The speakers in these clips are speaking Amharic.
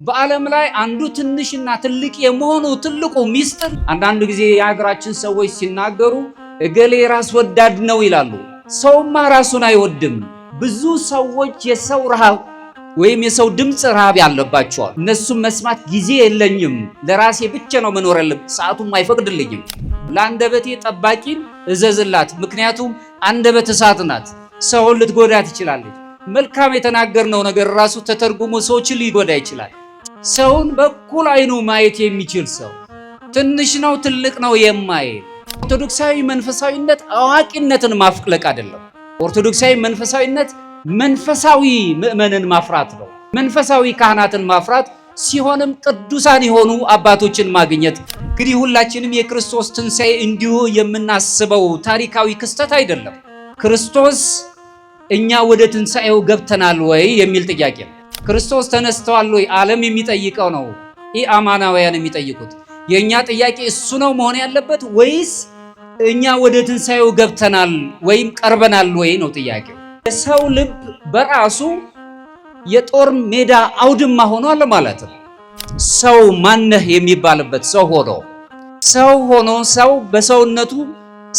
በዓለም ላይ አንዱ ትንሽና ትልቅ የመሆኑ ትልቁ ሚስጥር አንዳንድ ጊዜ የሀገራችን ሰዎች ሲናገሩ እገሌ ራስ ወዳድ ነው ይላሉ። ሰውማ ራሱን አይወድም። ብዙ ሰዎች የሰው ረሃብ ወይም የሰው ድምፅ ረሃብ ያለባቸዋል። እነሱም መስማት ጊዜ የለኝም፣ ለራሴ ብቻ ነው መኖር ያለብኝ፣ ሰዓቱም አይፈቅድልኝም። ለአንደበቴ ጠባቂን እዘዝላት፣ ምክንያቱም አንደበት እሳት ናት፣ ሰውን ልትጎዳ ትችላለች። መልካም የተናገርነው ነገር ራሱ ተተርጉሞ ሰዎችን ሊጎዳ ይችላል። ሰውን በኩል አይኑ ማየት የሚችል ሰው ትንሽ ነው ትልቅ ነው የማይል። ኦርቶዶክሳዊ መንፈሳዊነት አዋቂነትን ማፍለቅ አይደለም። ኦርቶዶክሳዊ መንፈሳዊነት መንፈሳዊ ምእመንን ማፍራት ነው። መንፈሳዊ ካህናትን ማፍራት ሲሆንም ቅዱሳን የሆኑ አባቶችን ማግኘት። እንግዲህ ሁላችንም የክርስቶስ ትንሣኤ እንዲሁ የምናስበው ታሪካዊ ክስተት አይደለም። ክርስቶስ እኛ ወደ ትንሣኤው ገብተናል ወይ የሚል ጥያቄ ነው። ክርስቶስ ተነስተዋል ወይ ዓለም የሚጠይቀው ነው። ኢአማናውያን የሚጠይቁት የኛ ጥያቄ እሱ ነው መሆን ያለበት፣ ወይስ እኛ ወደ ትንሣኤው ገብተናል ወይም ቀርበናል ወይ ነው ጥያቄው። የሰው ልብ በራሱ የጦር ሜዳ አውድማ ሆኗል ማለት ነው። ሰው ማነህ የሚባልበት ሰው ሆኖ ሰው በሰውነቱ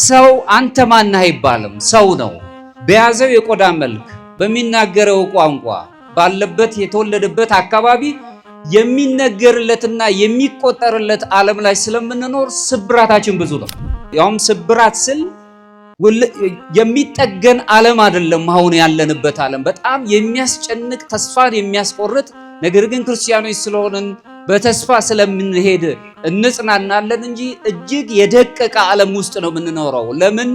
ሰው አንተ ማነህ አይባልም። ሰው ነው በያዘው የቆዳ መልክ በሚናገረው ቋንቋ ባለበት የተወለደበት አካባቢ የሚነገርለትና የሚቆጠርለት ዓለም ላይ ስለምንኖር ስብራታችን ብዙ ነው። ያውም ስብራት ስል የሚጠገን ዓለም አይደለም። አሁን ያለንበት ዓለም በጣም የሚያስጨንቅ ተስፋን የሚያስቆርጥ ነገር ግን ክርስቲያኖች ስለሆንን በተስፋ ስለምንሄድ እንጽናናለን እንጂ እጅግ የደቀቀ ዓለም ውስጥ ነው የምንኖረው። ለምን?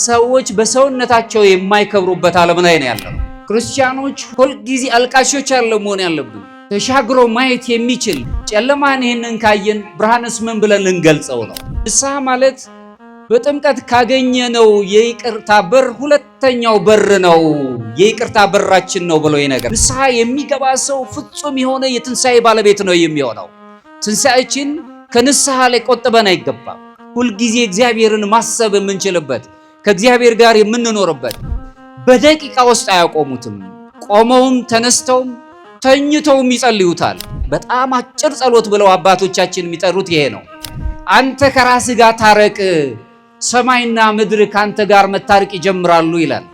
ሰዎች በሰውነታቸው የማይከብሩበት ዓለም ላይ ነው ያለነው። ክርስቲያኖች ሁልጊዜ አልቃሾች አለ መሆን ያለብን። ተሻግሮ ማየት የሚችል ጨለማን ይህንን ካየን ብርሃንስ ምን ብለን ልንገልጸው ነው? ንስሐ ማለት በጥምቀት ካገኘነው የይቅርታ በር ሁለተኛው በር ነው፣ የይቅርታ በራችን ነው ብሎ ይነገር። ንስሐ የሚገባ ሰው ፍጹም የሆነ የትንሣኤ ባለቤት ነው የሚሆነው። ትንሣኤችን ከንስሐ ላይ ቆጥበን አይገባም። ሁልጊዜ እግዚአብሔርን ማሰብ የምንችልበት ከእግዚአብሔር ጋር የምንኖርበት በደቂቃ ውስጥ አያቆሙትም። ቆመውም ተነስተውም ተኝተውም ይጸልዩታል። በጣም አጭር ጸሎት ብለው አባቶቻችን የሚጠሩት ይሄ ነው። አንተ ከራስህ ጋር ታረቅ፣ ሰማይና ምድር ካንተ ጋር መታረቅ ይጀምራሉ ይላል።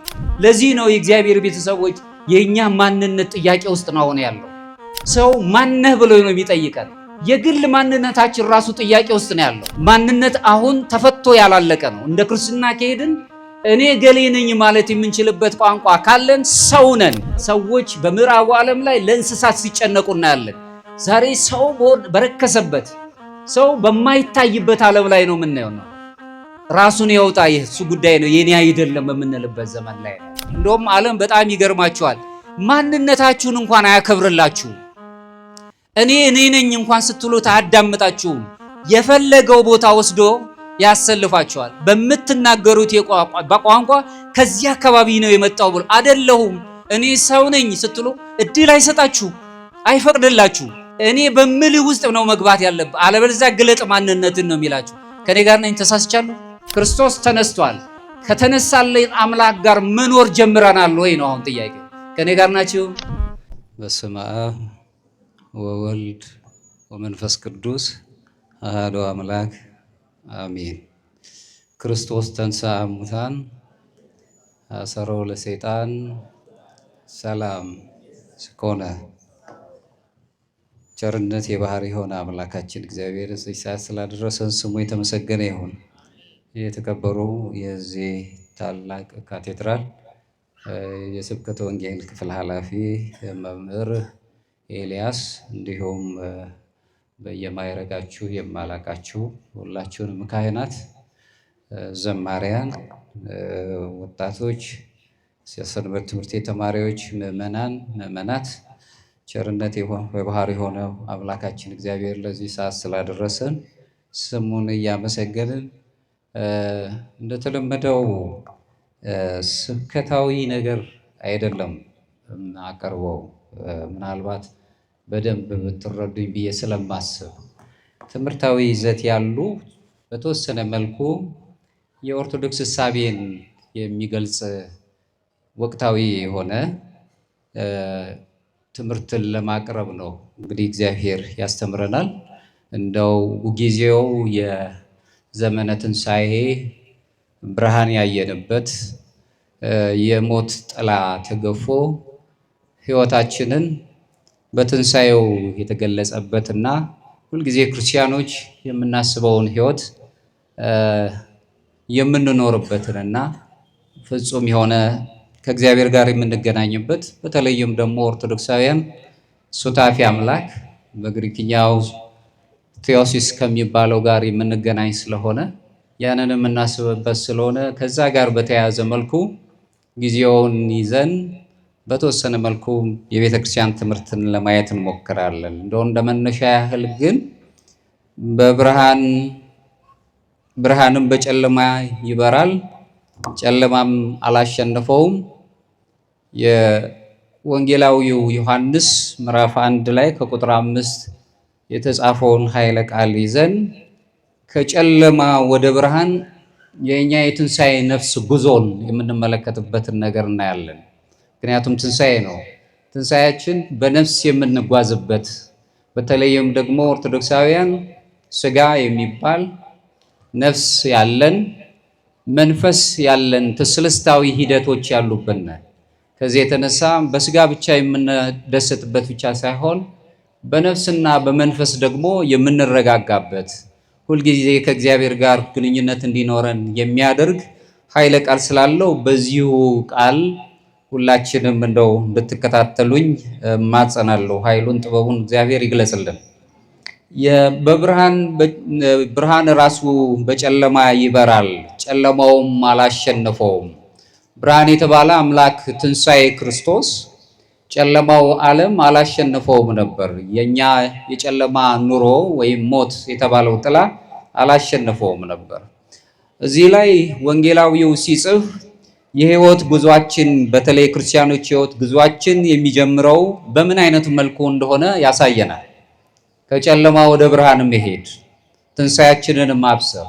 ለዚህ ነው የእግዚአብሔር ቤተሰቦች የኛ ማንነት ጥያቄ ውስጥ ነው ያለው። ሰው ማነህ ብሎ ነው የሚጠይቀን። የግል ማንነታችን ራሱ ጥያቄ ውስጥ ነው ያለው። ማንነት አሁን ተፈቶ ያላለቀ ነው። እንደ ክርስትና ከሄድን እኔ ገሌ ነኝ ማለት የምንችልበት ቋንቋ ካለን ሰው ነን። ሰዎች በምዕራቡ ዓለም ላይ ለእንስሳት ሲጨነቁ እናያለን። ዛሬ ሰው በረከሰበት ሰው በማይታይበት ዓለም ላይ ነው የምናየው ነው። ራሱን ያውጣ የሱ ጉዳይ ነው የኔ አይደለም የምንልበት ዘመን ላይ ነው። እንደውም ዓለም በጣም ይገርማቸዋል። ማንነታችሁን እንኳን አያከብርላችሁ። እኔ ነኝ እንኳን ስትሉት አያዳምጣችሁም። የፈለገው ቦታ ወስዶ ያሰልፋቸዋል። በምትናገሩት በቋንቋ ከዚህ አካባቢ ነው የመጣው ብሎ አይደለሁም እኔ ሰው ነኝ ስትሉ እድል አይሰጣችሁ፣ አይፈቅድላችሁ። እኔ በምልህ ውስጥ ነው መግባት ያለብህ፣ አለበለዚያ ግለጥ ማንነትን ነው የሚላችሁ። ከኔ ጋር ነኝ? ተሳስቻለሁ? ክርስቶስ ተነስቷል። ከተነሳልን አምላክ ጋር መኖር ጀምረናል ወይ ነው አሁን ጥያቄው። ከኔ ጋር ናችሁ? በስመ አብ ወወልድ ወመንፈስ ቅዱስ አሐዱ አምላክ አሜን። ክርስቶስ ተንሥአ እሙታን አሰሮ ለሰይጣን ሰላም ኮነ። ቸርነት የባህሪ የሆነ አምላካችን እግዚአብሔር እዚህ ሰዓት ስላደረሰን ስሙ የተመሰገነ ይሁን። የተከበሩ የዚህ ታላቅ ካቴድራል የስብከተ ወንጌል ክፍል ኃላፊ መምህር ኤልያስ፣ እንዲሁም በየማይረጋችሁ የማላቃችሁ ሁላችሁንም ካህናት፣ ዘማሪያን፣ ወጣቶች፣ የሰንበት ትምህርት ቤት ተማሪዎች፣ ምዕመናት ቸርነት የባህሪ የሆነው አምላካችን እግዚአብሔር ለዚህ ሰዓት ስላደረሰን ስሙን እያመሰገንን እንደተለመደው ስብከታዊ ነገር አይደለም አቀርበው ምናልባት በደንብ ብትረዱኝ ብዬ ስለማስብ ትምህርታዊ ይዘት ያሉ በተወሰነ መልኩ የኦርቶዶክስ እሳቤን የሚገልጽ ወቅታዊ የሆነ ትምህርትን ለማቅረብ ነው። እንግዲህ እግዚአብሔር ያስተምረናል። እንደው ጊዜው የዘመነ ትንሣኤ ብርሃን ያየንበት የሞት ጥላ ተገፎ ሕይወታችንን በትንሣኤው የተገለጸበትና ሁልጊዜ ክርስቲያኖች የምናስበውን ሕይወት የምንኖርበትንና ፍጹም የሆነ ከእግዚአብሔር ጋር የምንገናኝበት በተለይም ደግሞ ኦርቶዶክሳውያን ሱታፊ አምላክ በግሪክኛው ቴዎሲስ ከሚባለው ጋር የምንገናኝ ስለሆነ ያንን የምናስብበት ስለሆነ ከዛ ጋር በተያያዘ መልኩ ጊዜውን ይዘን በተወሰነ መልኩ የቤተ ክርስቲያን ትምህርትን ለማየት እንሞክራለን። እንደው እንደመነሻ ያህል ግን ብርሃንም በጨለማ ይበራል፣ ጨለማም አላሸነፈውም። የወንጌላዊው ዮሐንስ ምዕራፍ 1 ላይ ከቁጥር 5 የተጻፈውን ኃይለ ቃል ይዘን ከጨለማ ወደ ብርሃን የኛ የትንሣኤ ነፍስ ጉዞን የምንመለከትበትን ነገር እናያለን። ምክንያቱም ትንሣኤ ነው። ትንሣኤያችን በነፍስ የምንጓዝበት በተለይም ደግሞ ኦርቶዶክሳውያን ስጋ የሚባል ነፍስ ያለን መንፈስ ያለን ትስልስታዊ ሂደቶች ያሉብን። ከዚህ የተነሳ በስጋ ብቻ የምንደሰትበት ብቻ ሳይሆን በነፍስና በመንፈስ ደግሞ የምንረጋጋበት ሁልጊዜ ከእግዚአብሔር ጋር ግንኙነት እንዲኖረን የሚያደርግ ኃይለ ቃል ስላለው በዚሁ ቃል ሁላችንም እንደው እንድትከታተሉኝ ማጸናለሁ። ኃይሉን ጥበቡን እግዚአብሔር ይግለጽልን። ብርሃን ራሱ በጨለማ ይበራል፣ ጨለማውም አላሸነፈውም። ብርሃን የተባለ አምላክ ትንሣኤ ክርስቶስ ጨለማው ዓለም አላሸነፈውም ነበር። የኛ የጨለማ ኑሮ ወይም ሞት የተባለው ጥላ አላሸነፈውም ነበር። እዚህ ላይ ወንጌላዊው ሲጽፍ የህይወት ጉዟችን በተለይ ክርስቲያኖች የህይወት ጉዟችን የሚጀምረው በምን አይነት መልኩ እንደሆነ ያሳየናል። ከጨለማ ወደ ብርሃን መሄድ፣ ትንሣኤያችንን ማብሰር።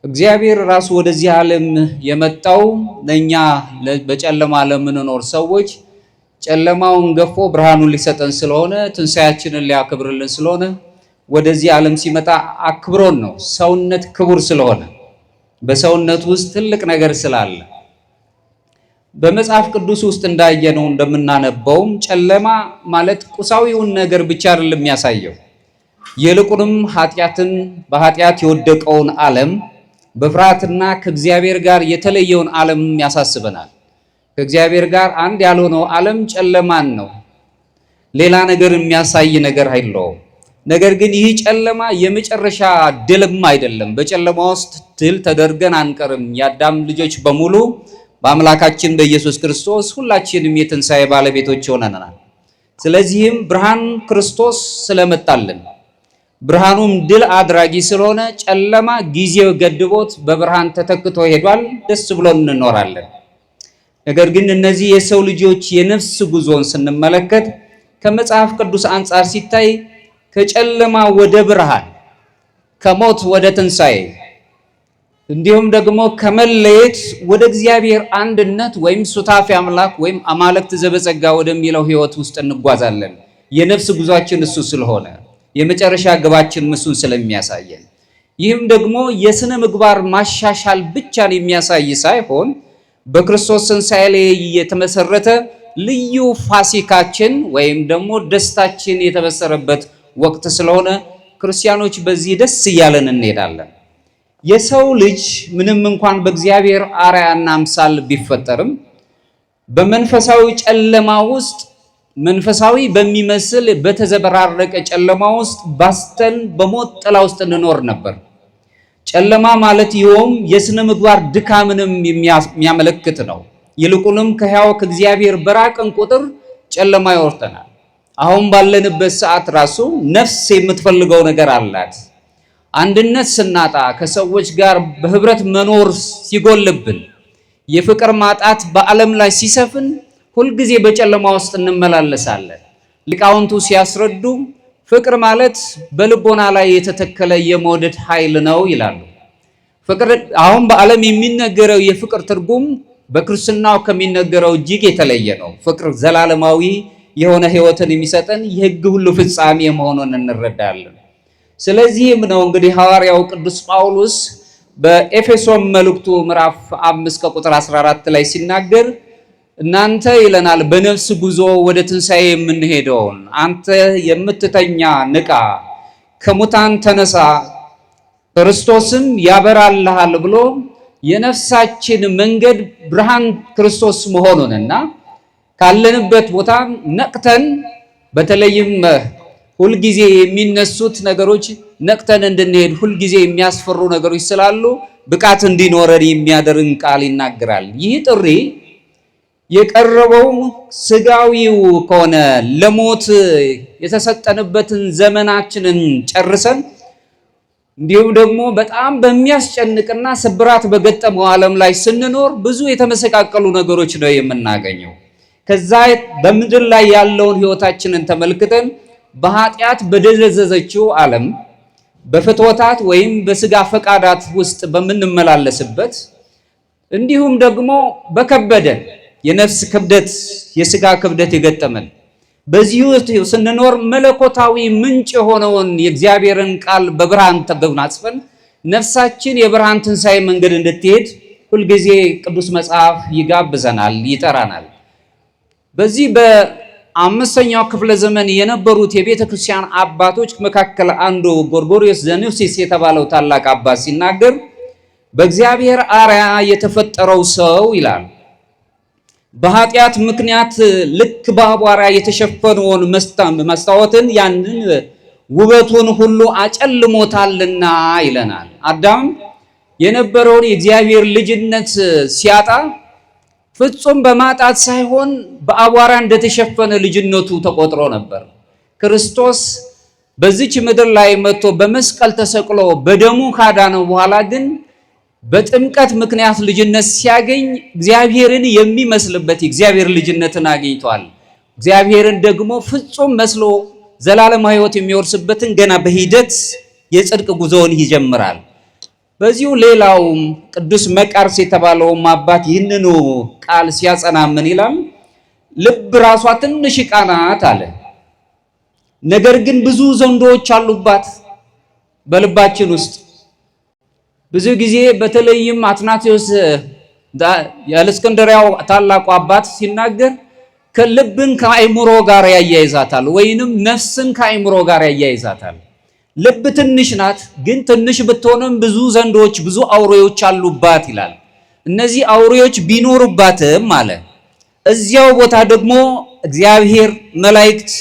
እግዚአብሔር ራሱ ወደዚህ ዓለም የመጣው ለእኛ በጨለማ ለምንኖር ሰዎች ጨለማውን ገፎ ብርሃኑን ሊሰጠን ስለሆነ ትንሣኤያችንን ሊያከብርልን ስለሆነ ወደዚህ ዓለም ሲመጣ አክብሮን ነው። ሰውነት ክቡር ስለሆነ በሰውነት ውስጥ ትልቅ ነገር ስላለ በመጽሐፍ ቅዱስ ውስጥ እንዳየነው እንደምናነበውም ጨለማ ማለት ቁሳዊውን ነገር ብቻ አይደለም የሚያሳየው፣ ይልቁንም ኃጢአትን በኃጢአት የወደቀውን ዓለም በፍርሃትና ከእግዚአብሔር ጋር የተለየውን ዓለም ያሳስበናል። ከእግዚአብሔር ጋር አንድ ያልሆነው ዓለም ጨለማን ነው። ሌላ ነገር የሚያሳይ ነገር አይለውም። ነገር ግን ይህ ጨለማ የመጨረሻ ድልም አይደለም። በጨለማ ውስጥ ድል ተደርገን አንቀርም። የአዳም ልጆች በሙሉ በአምላካችን በኢየሱስ ክርስቶስ ሁላችንም የትንሣኤ ባለቤቶች ሆነናል። ስለዚህም ብርሃን ክርስቶስ ስለመጣልን ብርሃኑም ድል አድራጊ ስለሆነ ጨለማ ጊዜው ገድቦት በብርሃን ተተክቶ ሄዷል። ደስ ብሎን እንኖራለን። ነገር ግን እነዚህ የሰው ልጆች የነፍስ ጉዞን ስንመለከት ከመጽሐፍ ቅዱስ አንጻር ሲታይ ከጨለማ ወደ ብርሃን፣ ከሞት ወደ ትንሣኤ እንዲሁም ደግሞ ከመለየት ወደ እግዚአብሔር አንድነት ወይም ሱታፊ አምላክ ወይም አማልክት ዘበጸጋ ወደሚለው ሕይወት ውስጥ እንጓዛለን። የነፍስ ጉዟችን እሱ ስለሆነ የመጨረሻ ግባችን እሱን ስለሚያሳየን፣ ይህም ደግሞ የሥነ ምግባር ማሻሻል ብቻን የሚያሳይ ሳይሆን በክርስቶስ ትንሣኤ ላይ የተመሰረተ ልዩ ፋሲካችን ወይም ደግሞ ደስታችን የተበሰረበት ወቅት ስለሆነ ክርስቲያኖች በዚህ ደስ እያለን እንሄዳለን። የሰው ልጅ ምንም እንኳን በእግዚአብሔር አርአያና አምሳል ቢፈጠርም በመንፈሳዊ ጨለማ ውስጥ መንፈሳዊ በሚመስል በተዘበራረቀ ጨለማ ውስጥ ባስተን በሞት ጥላ ውስጥ እንኖር ነበር። ጨለማ ማለት ይኸውም የሥነ ምግባር ድካምንም የሚያመለክት ነው። ይልቁንም ከሕያው ከእግዚአብሔር በራቅን ቁጥር ጨለማ ይወርተናል። አሁን ባለንበት ሰዓት ራሱ ነፍስ የምትፈልገው ነገር አላት። አንድነት ስናጣ፣ ከሰዎች ጋር በህብረት መኖር ሲጎልብን፣ የፍቅር ማጣት በዓለም ላይ ሲሰፍን ሁልጊዜ በጨለማ ውስጥ እንመላለሳለን። ሊቃውንቱ ሲያስረዱ ፍቅር ማለት በልቦና ላይ የተተከለ የመውደድ ኃይል ነው ይላሉ። ፍቅር አሁን በዓለም የሚነገረው የፍቅር ትርጉም በክርስትናው ከሚነገረው እጅግ የተለየ ነው። ፍቅር ዘላለማዊ የሆነ ሕይወትን የሚሰጠን የሕግ ሁሉ ፍጻሜ መሆኑን እንረዳለን። ስለዚህም ነው እንግዲህ ሐዋርያው ቅዱስ ጳውሎስ በኤፌሶን መልእክቱ ምዕራፍ 5 ከቁጥር 14 ላይ ሲናገር እናንተ ይለናል በነፍስ ጉዞ ወደ ትንሣኤ የምንሄደውን አንተ የምትተኛ ንቃ፣ ከሙታን ተነሳ፣ ክርስቶስም ያበራልሃል ብሎ የነፍሳችን መንገድ ብርሃን ክርስቶስ መሆኑንና ካለንበት ቦታ ነቅተን በተለይም ሁልጊዜ የሚነሱት ነገሮች ነቅተን እንድንሄድ ሁልጊዜ የሚያስፈሩ ነገሮች ስላሉ ብቃት እንዲኖረን የሚያደርግ ቃል ይናገራል። ይህ ጥሪ የቀረበው ስጋዊው ከሆነ ለሞት የተሰጠንበትን ዘመናችንን ጨርሰን እንዲሁም ደግሞ በጣም በሚያስጨንቅና ስብራት በገጠመው ዓለም ላይ ስንኖር ብዙ የተመሰቃቀሉ ነገሮች ነው የምናገኘው። ከዛ በምድር ላይ ያለውን ሕይወታችንን ተመልክተን በኃጢአት በደለዘዘችው ዓለም በፍትወታት ወይም በስጋ ፈቃዳት ውስጥ በምንመላለስበት እንዲሁም ደግሞ በከበደን የነፍስ ክብደት የስጋ ክብደት የገጠመን በዚህ ውስጥ ስንኖር መለኮታዊ ምንጭ የሆነውን የእግዚአብሔርን ቃል በብርሃን ተጎናጽፈን ነፍሳችን የብርሃን ትንሣኤ መንገድ እንድትሄድ ሁልጊዜ ቅዱስ መጽሐፍ ይጋብዘናል፣ ይጠራናል። በዚህ በአምስተኛው ክፍለ ዘመን የነበሩት የቤተ ክርስቲያን አባቶች መካከል አንዱ ጎርጎርዮስ ዘኑሲስ የተባለው ታላቅ አባት ሲናገር በእግዚአብሔር አርአያ የተፈጠረው ሰው ይላል በኃጢአት ምክንያት ልክ በአቧራ የተሸፈነውን መስታወትን ያንን ውበቱን ሁሉ አጨልሞታልና ይለናል። አዳም የነበረውን የእግዚአብሔር ልጅነት ሲያጣ ፍጹም በማጣት ሳይሆን በአቧራ እንደተሸፈነ ልጅነቱ ተቆጥሮ ነበር። ክርስቶስ በዚች ምድር ላይ መጥቶ በመስቀል ተሰቅሎ በደሙ ካዳነው በኋላ ግን በጥምቀት ምክንያት ልጅነት ሲያገኝ እግዚአብሔርን የሚመስልበት የእግዚአብሔር ልጅነትን አግኝቷል። እግዚአብሔርን ደግሞ ፍጹም መስሎ ዘላለማዊ ሕይወት የሚወርስበትን ገና በሂደት የጽድቅ ጉዞውን ይጀምራል። በዚሁ ሌላው ቅዱስ መቃርስ የተባለውም አባት ይህንኑ ቃል ሲያጸና ምን ይላል? ልብ ራሷ ትንሽ ዕቃ ናት አለ። ነገር ግን ብዙ ዘንዶዎች አሉባት በልባችን ውስጥ። ብዙ ጊዜ በተለይም አትናቴዎስ የእስክንድርያው ታላቁ አባት ሲናገር ከልብን ከአእምሮ ጋር ያያይዛታል፣ ወይንም ነፍስን ከአእምሮ ጋር ያያይዛታል። ልብ ትንሽ ናት፣ ግን ትንሽ ብትሆንም ብዙ ዘንዶች ብዙ አውሬዎች አሉባት ይላል። እነዚህ አውሬዎች ቢኖሩባትም አለ እዚያው ቦታ ደግሞ እግዚአብሔር መላእክት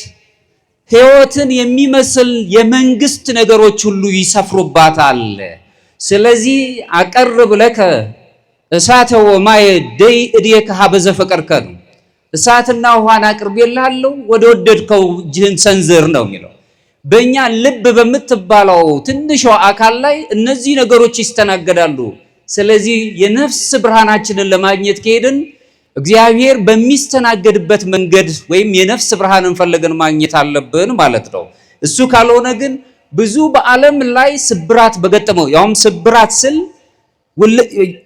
ሕይወትን የሚመስል የመንግስት ነገሮች ሁሉ ይሰፍሩባታል። ስለዚህ አቀርብ ለከ እሳተ ወማየ ደይ እዴከ ሀበ ዘፈቀርከ ነው። እሳትና ውሃን አቅርቤልሃለሁ ወደ ወደድከው እጅህን ሰንዝር ነው የሚለው። በእኛ ልብ በምትባለው ትንሿ አካል ላይ እነዚህ ነገሮች ይስተናገዳሉ። ስለዚህ የነፍስ ብርሃናችንን ለማግኘት ከሄድን እግዚአብሔር በሚስተናገድበት መንገድ ወይም የነፍስ ብርሃንን ፈልገን ማግኘት አለብን ማለት ነው። እሱ ካልሆነ ግን ብዙ በዓለም ላይ ስብራት በገጠመው ያውም ስብራት ስል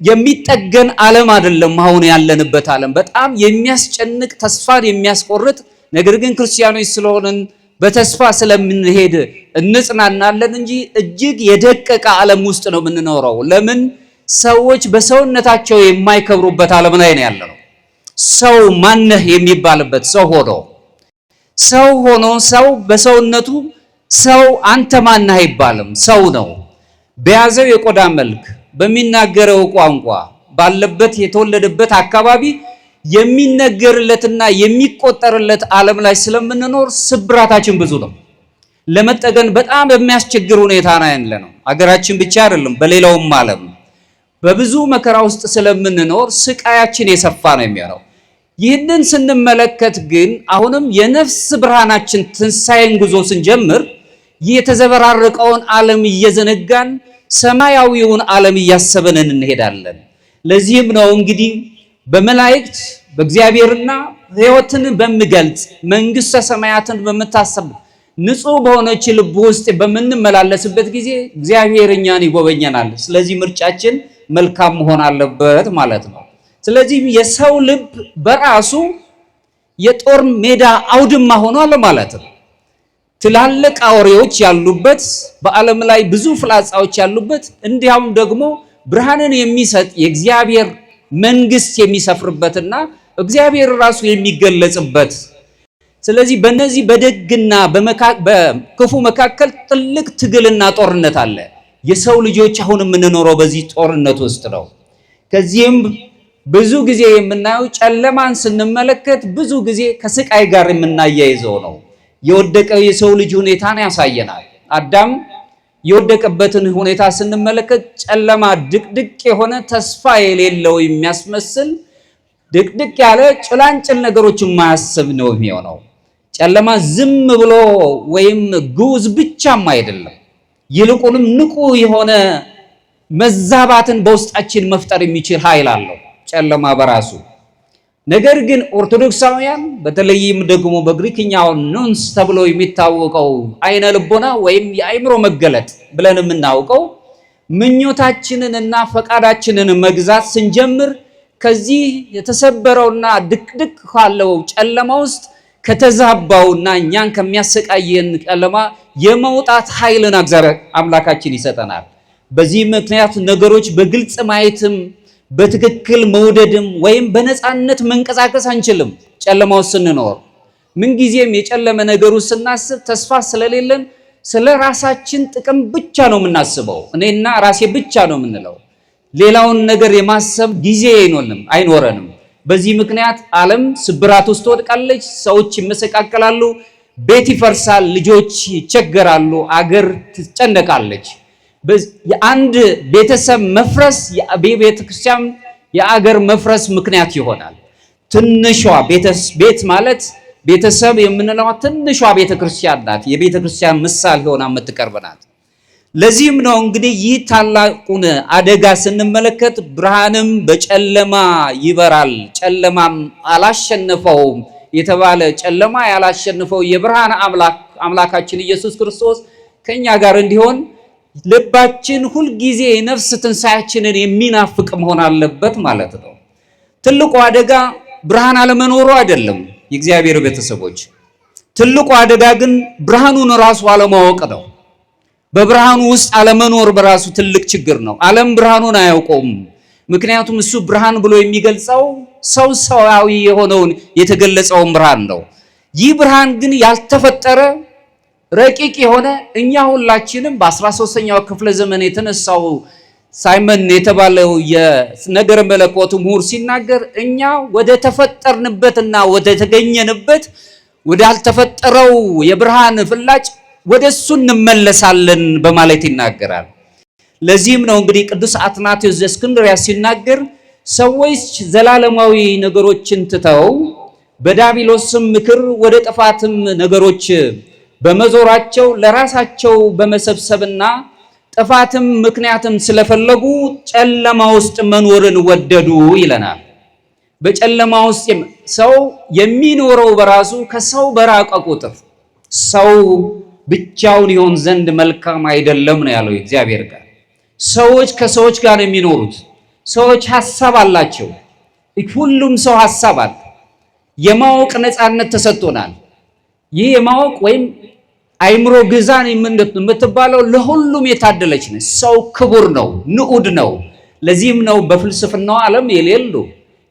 የሚጠገን ዓለም አይደለም። አሁን ያለንበት ዓለም በጣም የሚያስጨንቅ ተስፋን የሚያስቆርጥ ነገር ግን ክርስቲያኖች ስለሆንን በተስፋ ስለምንሄድ እንጽናናለን እንጂ እጅግ የደቀቀ ዓለም ውስጥ ነው የምንኖረው። ለምን? ሰዎች በሰውነታቸው የማይከብሩበት ዓለም ላይ ነው ያለነው። ሰው ማነህ የሚባልበት ሰው ሆኖ ሰው በሰውነቱ ሰው አንተ ማነህ አይባልም። ሰው ነው በያዘው የቆዳ መልክ በሚናገረው ቋንቋ ባለበት የተወለደበት አካባቢ የሚነገርለትና የሚቆጠርለት ዓለም ላይ ስለምንኖር ስብራታችን ብዙ ነው። ለመጠገን በጣም በሚያስቸግር ሁኔታ ነው ያለነው። አገራችን ብቻ አይደለም በሌላውም ዓለም በብዙ መከራ ውስጥ ስለምንኖር ስቃያችን የሰፋ ነው የሚሆነው። ይህንን ስንመለከት ግን አሁንም የነፍስ ብርሃናችን ትንሣኤን ጉዞ ስንጀምር የተዘበራረቀውን ዓለም እየዘነጋን ሰማያዊውን ዓለም እያሰብን እንሄዳለን። ለዚህም ነው እንግዲህ በመላእክት በእግዚአብሔርና ሕይወትን በሚገልጽ መንግሥተ ሰማያትን በምታሰብ ንጹሕ በሆነች ልብ ውስጥ በምንመላለስበት ጊዜ እግዚአብሔር እኛን ይጎበኘናል። ስለዚህ ምርጫችን መልካም መሆን አለበት ማለት ነው። ስለዚህ የሰው ልብ በራሱ የጦር ሜዳ አውድማ ሆኗል ማለት ነው። ትላልቅ አውሬዎች ያሉበት፣ በዓለም ላይ ብዙ ፍላጻዎች ያሉበት፣ እንዲያውም ደግሞ ብርሃንን የሚሰጥ የእግዚአብሔር መንግስት የሚሰፍርበትና እግዚአብሔር ራሱ የሚገለጽበት። ስለዚህ በእነዚህ በደግና በክፉ መካከል ትልቅ ትግልና ጦርነት አለ። የሰው ልጆች አሁን የምንኖረው በዚህ ጦርነት ውስጥ ነው። ከዚህም ብዙ ጊዜ የምናየው ጨለማን ስንመለከት ብዙ ጊዜ ከስቃይ ጋር የምናያይዘው ነው። የወደቀው የሰው ልጅ ሁኔታን ያሳየናል። አዳም የወደቀበትን ሁኔታ ስንመለከት ጨለማ ድቅድቅ የሆነ ተስፋ የሌለው የሚያስመስል ድቅድቅ ያለ ጭላንጭል ነገሮች የማያስብ ነው የሚሆነው። ጨለማ ዝም ብሎ ወይም ግዑዝ ብቻም አይደለም፣ ይልቁንም ንቁ የሆነ መዛባትን በውስጣችን መፍጠር የሚችል ኃይል አለው ጨለማ በራሱ። ነገር ግን ኦርቶዶክሳውያን በተለይም ደግሞ በግሪክኛው ኑንስ ተብሎ የሚታወቀው አይነ ልቦና ወይም የአእምሮ መገለጥ ብለን የምናውቀው ምኞታችንን እና ፈቃዳችንን መግዛት ስንጀምር ከዚህ የተሰበረውና ድቅድቅ ካለው ጨለማ ውስጥ ከተዛባውና እኛን ከሚያሰቃየን ጨለማ የመውጣት ኃይልን እግዚአብሔር አምላካችን ይሰጠናል። በዚህ ምክንያት ነገሮች በግልጽ ማየትም በትክክል መውደድም ወይም በነፃነት መንቀሳቀስ አንችልም። ጨለማ ውስጥ ስንኖር ምንጊዜም የጨለመ ነገሩ ስናስብ ተስፋ ስለሌለን ስለ ራሳችን ጥቅም ብቻ ነው የምናስበው። እኔና ራሴ ብቻ ነው የምንለው። ሌላውን ነገር የማሰብ ጊዜ አይኖረንም። በዚህ ምክንያት ዓለም ስብራት ውስጥ ትወድቃለች፣ ሰዎች ይመሰቃቀላሉ፣ ቤት ይፈርሳል፣ ልጆች ይቸገራሉ፣ አገር ትጨነቃለች። የአንድ ቤተሰብ መፍረስ የቤተክርስቲያን የአገር መፍረስ ምክንያት ይሆናል። ትንሿ ቤት ማለት ቤተሰብ የምንለው ትንሿ ቤተክርስቲያን ናት። የቤተክርስቲያን ምሳሌ ሆና የምትቀርብ ናት። ለዚህም ነው እንግዲህ ይህ ታላቁን አደጋ ስንመለከት ብርሃንም በጨለማ ይበራል ጨለማም አላሸነፈውም የተባለ ጨለማ ያላሸነፈው የብርሃን አምላካችን ኢየሱስ ክርስቶስ ከኛ ጋር እንዲሆን ልባችን ሁልጊዜ የነፍስ ትንሣኤያችንን የሚናፍቅ መሆን አለበት ማለት ነው። ትልቁ አደጋ ብርሃን አለመኖሩ አይደለም የእግዚአብሔር ቤተሰቦች። ትልቁ አደጋ ግን ብርሃኑን ራሱ አለማወቅ ነው። በብርሃኑ ውስጥ አለመኖር በራሱ ትልቅ ችግር ነው። ዓለም ብርሃኑን አያውቀውም። ምክንያቱም እሱ ብርሃን ብሎ የሚገልጸው ሰዋዊ የሆነውን የተገለጸውን ብርሃን ነው። ይህ ብርሃን ግን ያልተፈጠረ ረቂቅ የሆነ እኛ ሁላችንም በ13ኛው ክፍለ ዘመን የተነሳው ሳይመን የተባለው የነገረ መለኮት ምሁር ሲናገር እኛ ወደ ተፈጠርንበትና ወደ ተገኘንበት ወደ አልተፈጠረው የብርሃን ፍላጭ ወደ እሱ እንመለሳለን በማለት ይናገራል። ለዚህም ነው እንግዲህ ቅዱስ አትናቴዎስ ዘእስክንድርያ ሲናገር ሰዎች ዘላለማዊ ነገሮችን ትተው በዲያብሎስም ምክር ወደ ጥፋትም ነገሮች በመዞራቸው ለራሳቸው በመሰብሰብና ጥፋትም ምክንያትም ስለፈለጉ ጨለማ ውስጥ መኖርን ወደዱ ይለናል። በጨለማ ውስጥ ሰው የሚኖረው በራሱ ከሰው በራቀ ቁጥር ሰው ብቻውን ይሆን ዘንድ መልካም አይደለም ነው ያለው እግዚአብሔር ጋር። ሰዎች ከሰዎች ጋር የሚኖሩት ሰዎች ሐሳብ አላቸው። ሁሉም ሰው ሐሳብ አለ። የማወቅ ነፃነት ተሰጥቶናል። ይህ የማወቅ ወይም አይምሮ ግዛን የምትባለው ለሁሉም የታደለች ነው። ሰው ክቡር ነው፣ ንዑድ ነው። ለዚህም ነው በፍልስፍናው ዓለም የሌሉ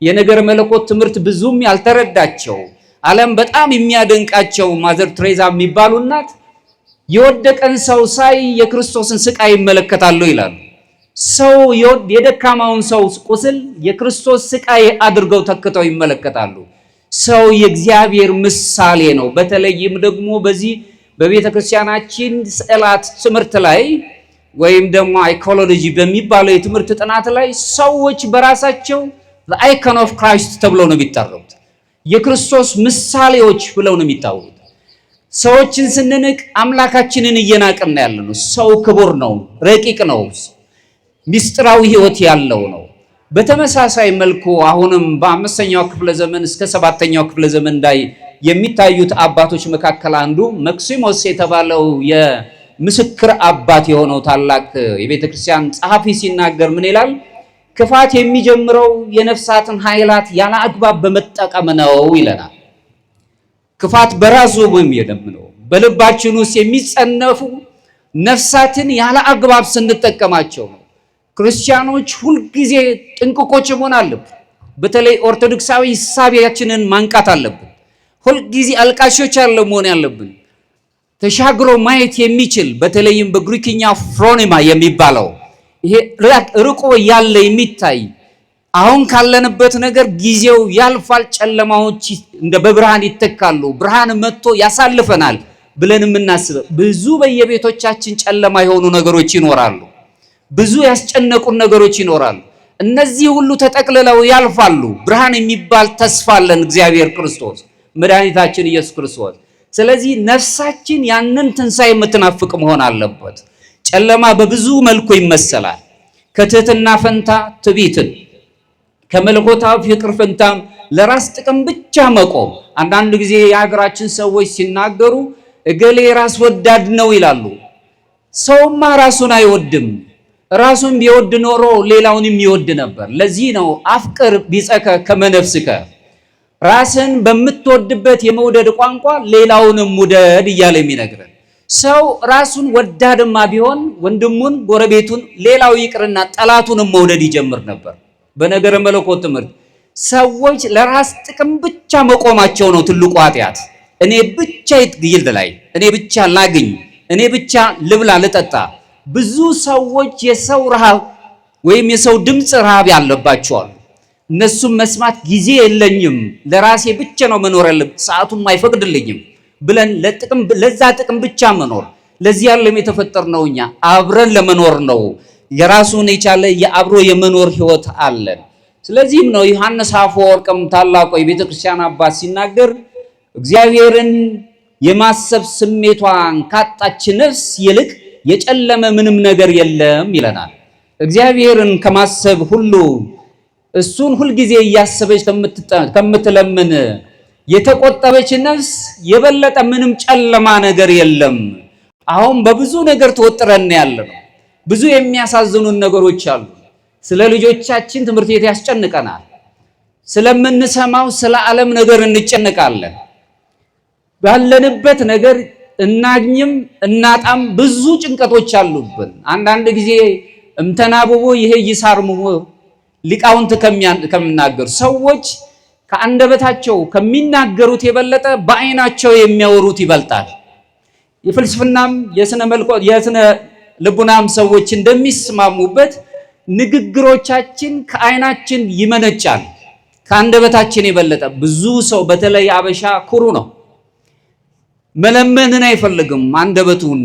የነገረ መለኮት ትምህርት ብዙም ያልተረዳቸው ዓለም በጣም የሚያደንቃቸው ማዘር ትሬዛ የሚባሉ እናት የወደቀን ሰው ሳይ የክርስቶስን ስቃይ ይመለከታሉ ይላሉ። ሰው የደካማውን ሰው ቁስል የክርስቶስ ስቃይ አድርገው ተክተው ይመለከታሉ። ሰው የእግዚአብሔር ምሳሌ ነው። በተለይም ደግሞ በዚህ በቤተ ክርስቲያናችን ስዕላት ትምህርት ላይ ወይም ደግሞ አይኮሎጂ በሚባለው የትምህርት ጥናት ላይ ሰዎች በራሳቸው አይኮን ኦፍ ክራይስት ተብለው ነው የሚጠሩት። የክርስቶስ ምሳሌዎች ብለው ነው የሚታወቁት። ሰዎችን ስንንቅ አምላካችንን እየናቅን ያለነው። ሰው ክቡር ነው፣ ረቂቅ ነው፣ ምስጢራዊ ሕይወት ያለው ነው። በተመሳሳይ መልኩ አሁንም በ5ኛው ክፍለ ዘመን እስከ 7ኛው ክፍለ ዘመን ላይ የሚታዩት አባቶች መካከል አንዱ መክሲሞስ የተባለው የምስክር አባት የሆነው ታላቅ የቤተ ክርስቲያን ጸሐፊ ሲናገር ምን ይላል? ክፋት የሚጀምረው የነፍሳትን ኃይላት ያለ አግባብ በመጠቀም ነው ይለናል። ክፋት በራሱ የሚደምነው በልባችን ውስጥ የሚጸነፉ ነፍሳትን ያለ አግባብ ስንጠቀማቸው ነው። ክርስቲያኖች ሁልጊዜ ጥንቅቆች መሆን አለብን። በተለይ ኦርቶዶክሳዊ ሐሳቢያችንን ማንቃት አለብን። ሁልጊዜ አልቃሾች አለ መሆን ያለብን። ተሻግሮ ማየት የሚችል በተለይም በግሪክኛ ፍሮኒማ የሚባለው ይሄ ርቆ ያለ የሚታይ አሁን ካለንበት ነገር ጊዜው ያልፋል፣ ጨለማዎች እንደ በብርሃን ይተካሉ፣ ብርሃን መጥቶ ያሳልፈናል ብለን የምናስበው ብዙ በየቤቶቻችን ጨለማ የሆኑ ነገሮች ይኖራሉ። ብዙ ያስጨነቁን ነገሮች ይኖራሉ። እነዚህ ሁሉ ተጠቅልለው ያልፋሉ። ብርሃን የሚባል ተስፋ አለን፣ እግዚአብሔር ክርስቶስ መድኃኒታችን ኢየሱስ ክርስቶስ። ስለዚህ ነፍሳችን ያንን ትንሣኤ የምትናፍቅ መሆን አለበት። ጨለማ በብዙ መልኩ ይመሰላል። ከትህትና ፈንታ ትዕቢትን፣ ከመለኮታዊ ፍቅር ፈንታም ለራስ ጥቅም ብቻ መቆም። አንዳንድ ጊዜ የሀገራችን ሰዎች ሲናገሩ እገሌ ራስ ወዳድ ነው ይላሉ። ሰውማ ራሱን አይወድም። ራሱን ቢወድ ኖሮ ሌላውንም ይወድ ነበር። ለዚህ ነው አፍቅር ቢጸከ ከመነፍስከ፣ ራስን በምትወድበት የመውደድ ቋንቋ ሌላውንም ውደድ እያለ የሚነግረን። ሰው ራሱን ወዳድማ ቢሆን ወንድሙን፣ ጎረቤቱን፣ ሌላው ይቅርና ጠላቱንም መውደድ ይጀምር ነበር። በነገረ መለኮት ትምህርት ሰዎች ለራስ ጥቅም ብቻ መቆማቸው ነው ትልቁ ኃጢአት። እኔ ብቻ ይትግይል ላይ፣ እኔ ብቻ ላግኝ፣ እኔ ብቻ ልብላ ልጠጣ። ብዙ ሰዎች የሰው ረሃብ ወይም የሰው ድምፅ ረሃብ ያለባቸዋል። እነሱም መስማት ጊዜ የለኝም፣ ለራሴ ብቻ ነው መኖር ያለብኝ፣ ሰዓቱም አይፈቅድልኝም ብለን ለዛ ጥቅም ብቻ መኖር። ለዚህ ያለም የተፈጠርነው እኛ አብረን ለመኖር ነው። የራሱን የቻለ የአብሮ የመኖር ህይወት አለን። ስለዚህም ነው ዮሐንስ አፈወርቅም ታላቁ የቤተ ክርስቲያን አባት ሲናገር እግዚአብሔርን የማሰብ ስሜቷን ካጣች ነፍስ ይልቅ የጨለመ ምንም ነገር የለም ይለናል። እግዚአብሔርን ከማሰብ ሁሉ እሱን ሁልጊዜ እያሰበች ከምትለምን የተቆጠበች ነፍስ የበለጠ ምንም ጨለማ ነገር የለም። አሁን በብዙ ነገር ተወጥረን ያለነው ብዙ የሚያሳዝኑን ነገሮች አሉ። ስለ ልጆቻችን ትምህርት ቤት ያስጨንቀናል። ስለምንሰማው ስለ ዓለም ነገር እንጨነቃለን። ባለንበት ነገር እናግኝም እናጣም ብዙ ጭንቀቶች አሉብን። አንዳንድ ጊዜ እምተናብቦ ይሄ ይሳርሙ ሊቃውንት ከሚናገሩ ሰዎች ከአንደበታቸው ከሚናገሩት የበለጠ በአይናቸው የሚያወሩት ይበልጣል። የፍልስፍናም የስነ ልቡናም ሰዎች እንደሚስማሙበት ንግግሮቻችን ከአይናችን ይመነጫል ከአንደበታችን የበለጠ። ብዙ ሰው በተለይ አበሻ ኩሩ ነው። መለመንን አይፈልግም። አንደበቱን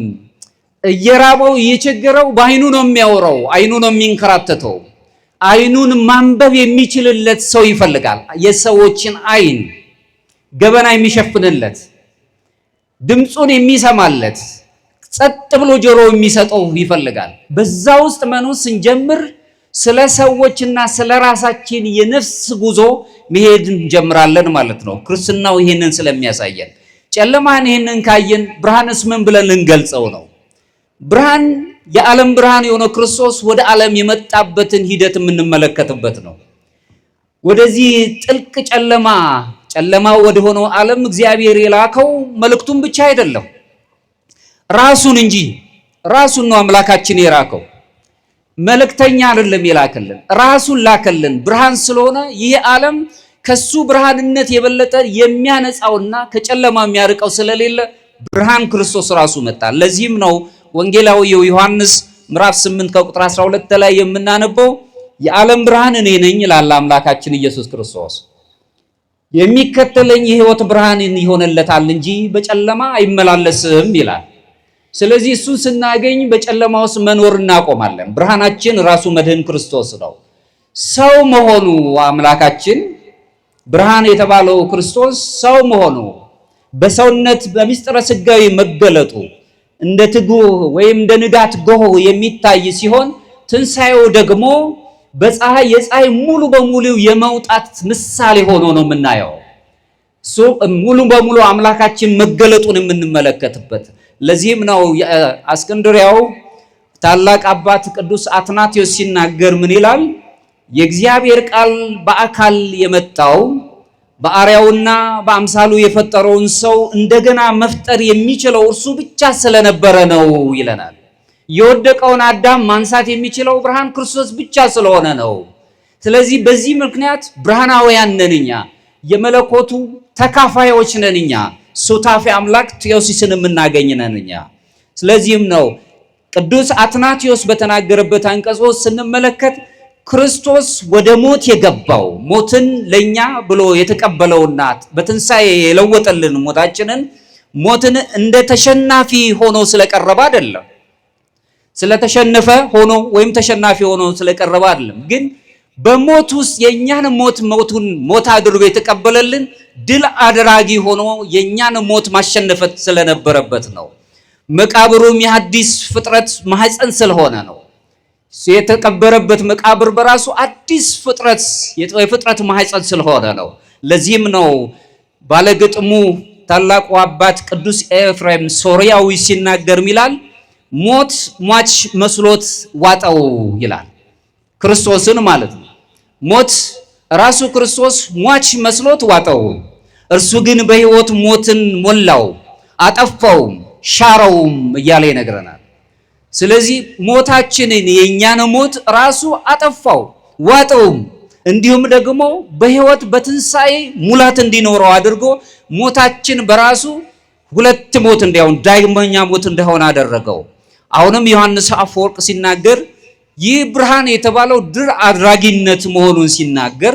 እየራበው እየቸገረው በአይኑ ነው የሚያወራው፣ አይኑ ነው የሚንከራተተው። አይኑን ማንበብ የሚችልለት ሰው ይፈልጋል። የሰዎችን አይን ገበና የሚሸፍንለት፣ ድምፁን የሚሰማለት፣ ጸጥ ብሎ ጆሮ የሚሰጠው ይፈልጋል። በዛ ውስጥ መኖር ስንጀምር ስለ ሰዎችና ስለ ራሳችን የነፍስ ጉዞ መሄድ እንጀምራለን ማለት ነው። ክርስትናው ይሄንን ስለሚያሳየን ጨለማን ይሄንን ካየን ብርሃንስ ምን ብለን ልንገልጸው ነው? ብርሃን የዓለም ብርሃን የሆነው ክርስቶስ ወደ ዓለም የመጣበትን ሂደት የምንመለከትበት ነው። ወደዚህ ጥልቅ ጨለማ ወደ ሆነው ዓለም እግዚአብሔር የላከው መልእክቱን ብቻ አይደለም ራሱን እንጂ። ራሱን ነው አምላካችን የላከው። መልእክተኛ አይደለም የላከልን፣ ራሱን ላከልን። ብርሃን ስለሆነ ይህ ዓለም ከሱ ብርሃንነት የበለጠ የሚያነጻውና ከጨለማ የሚያርቀው ስለሌለ ብርሃን ክርስቶስ ራሱ መጣ። ለዚህም ነው ወንጌላዊው ዮሐንስ ምዕራፍ 8 ከቁጥር 12 ላይ የምናነበው የዓለም ብርሃን እኔ ነኝ ይላል አምላካችን ኢየሱስ ክርስቶስ። የሚከተለኝ የሕይወት ብርሃን ይሆንለታል እንጂ በጨለማ አይመላለስም ይላል። ስለዚህ እሱን ስናገኝ በጨለማ ውስጥ መኖር እናቆማለን። ብርሃናችን ራሱ መድህን ክርስቶስ ነው። ሰው መሆኑ አምላካችን ብርሃን የተባለው ክርስቶስ ሰው መሆኑ በሰውነት በምስጢረ ሥጋዌ መገለጡ እንደ ትጉህ ወይም እንደ ንጋት ጎህ የሚታይ ሲሆን ትንሣኤው ደግሞ የፀሐይ ሙሉ በሙሉ የመውጣት ምሳሌ ሆኖ ነው የምናየው። እሱ ሙሉ በሙሉ አምላካችን መገለጡን የምንመለከትበት። ለዚህም ነው አስቀንድሪያው ታላቅ አባት ቅዱስ አትናቴዎስ ሲናገር ምን ይላል? የእግዚአብሔር ቃል በአካል የመጣው በአርአያውና በአምሳሉ የፈጠረውን ሰው እንደገና መፍጠር የሚችለው እርሱ ብቻ ስለነበረ ነው ይለናል። የወደቀውን አዳም ማንሳት የሚችለው ብርሃን ክርስቶስ ብቻ ስለሆነ ነው። ስለዚህ በዚህ ምክንያት ብርሃናውያን ነን እኛ፣ የመለኮቱ ተካፋዮች ነን እኛ፣ ሱታፌ አምላክ ቴዎሲስን የምናገኝ ነን እኛ። ስለዚህም ነው ቅዱስ አትናቴዎስ በተናገረበት አንቀጽ ስንመለከት ክርስቶስ ወደ ሞት የገባው ሞትን ለኛ ብሎ የተቀበለውና በትንሣኤ የለወጠልን ሞትን እንደ ተሸናፊ ሆኖ ስለቀረበ አይደለም፣ ስለተሸነፈ ሆኖ ወይም ተሸናፊ ሆኖ ስለቀረበ አይደለም። ግን በሞት ውስጥ የኛን ሞት አድርጎ የተቀበለልን ድል አድራጊ ሆኖ የኛን ሞት ማሸነፈት ስለነበረበት ነው። መቃብሩም የአዲስ ፍጥረት ማህፀን ስለሆነ ነው። የተቀበረበት መቃብር በራሱ አዲስ ፍጥረት የፍጥረት ማህፀን ስለሆነ ነው። ለዚህም ነው ባለግጥሙ ታላቁ አባት ቅዱስ ኤፍሬም ሶርያዊ ሲናገር ይላል፣ ሞት ሟች መስሎት ዋጠው ይላል። ክርስቶስን ማለት ነው። ሞት ራሱ ክርስቶስ ሟች መስሎት ዋጠው፣ እርሱ ግን በሕይወት ሞትን ሞላው፣ አጠፋውም፣ ሻረውም እያለ ይነግረናል። ስለዚህ ሞታችንን የኛን ሞት ራሱ አጠፋው ዋጠውም፣ እንዲሁም ደግሞ በሕይወት በትንሣኤ ሙላት እንዲኖረው አድርጎ ሞታችን በራሱ ሁለት ሞት እንዲያውን ዳግመኛ ሞት እንደሆነ አደረገው። አሁንም ዮሐንስ አፈወርቅ ሲናገር ይህ ብርሃን የተባለው ድል አድራጊነት መሆኑን ሲናገር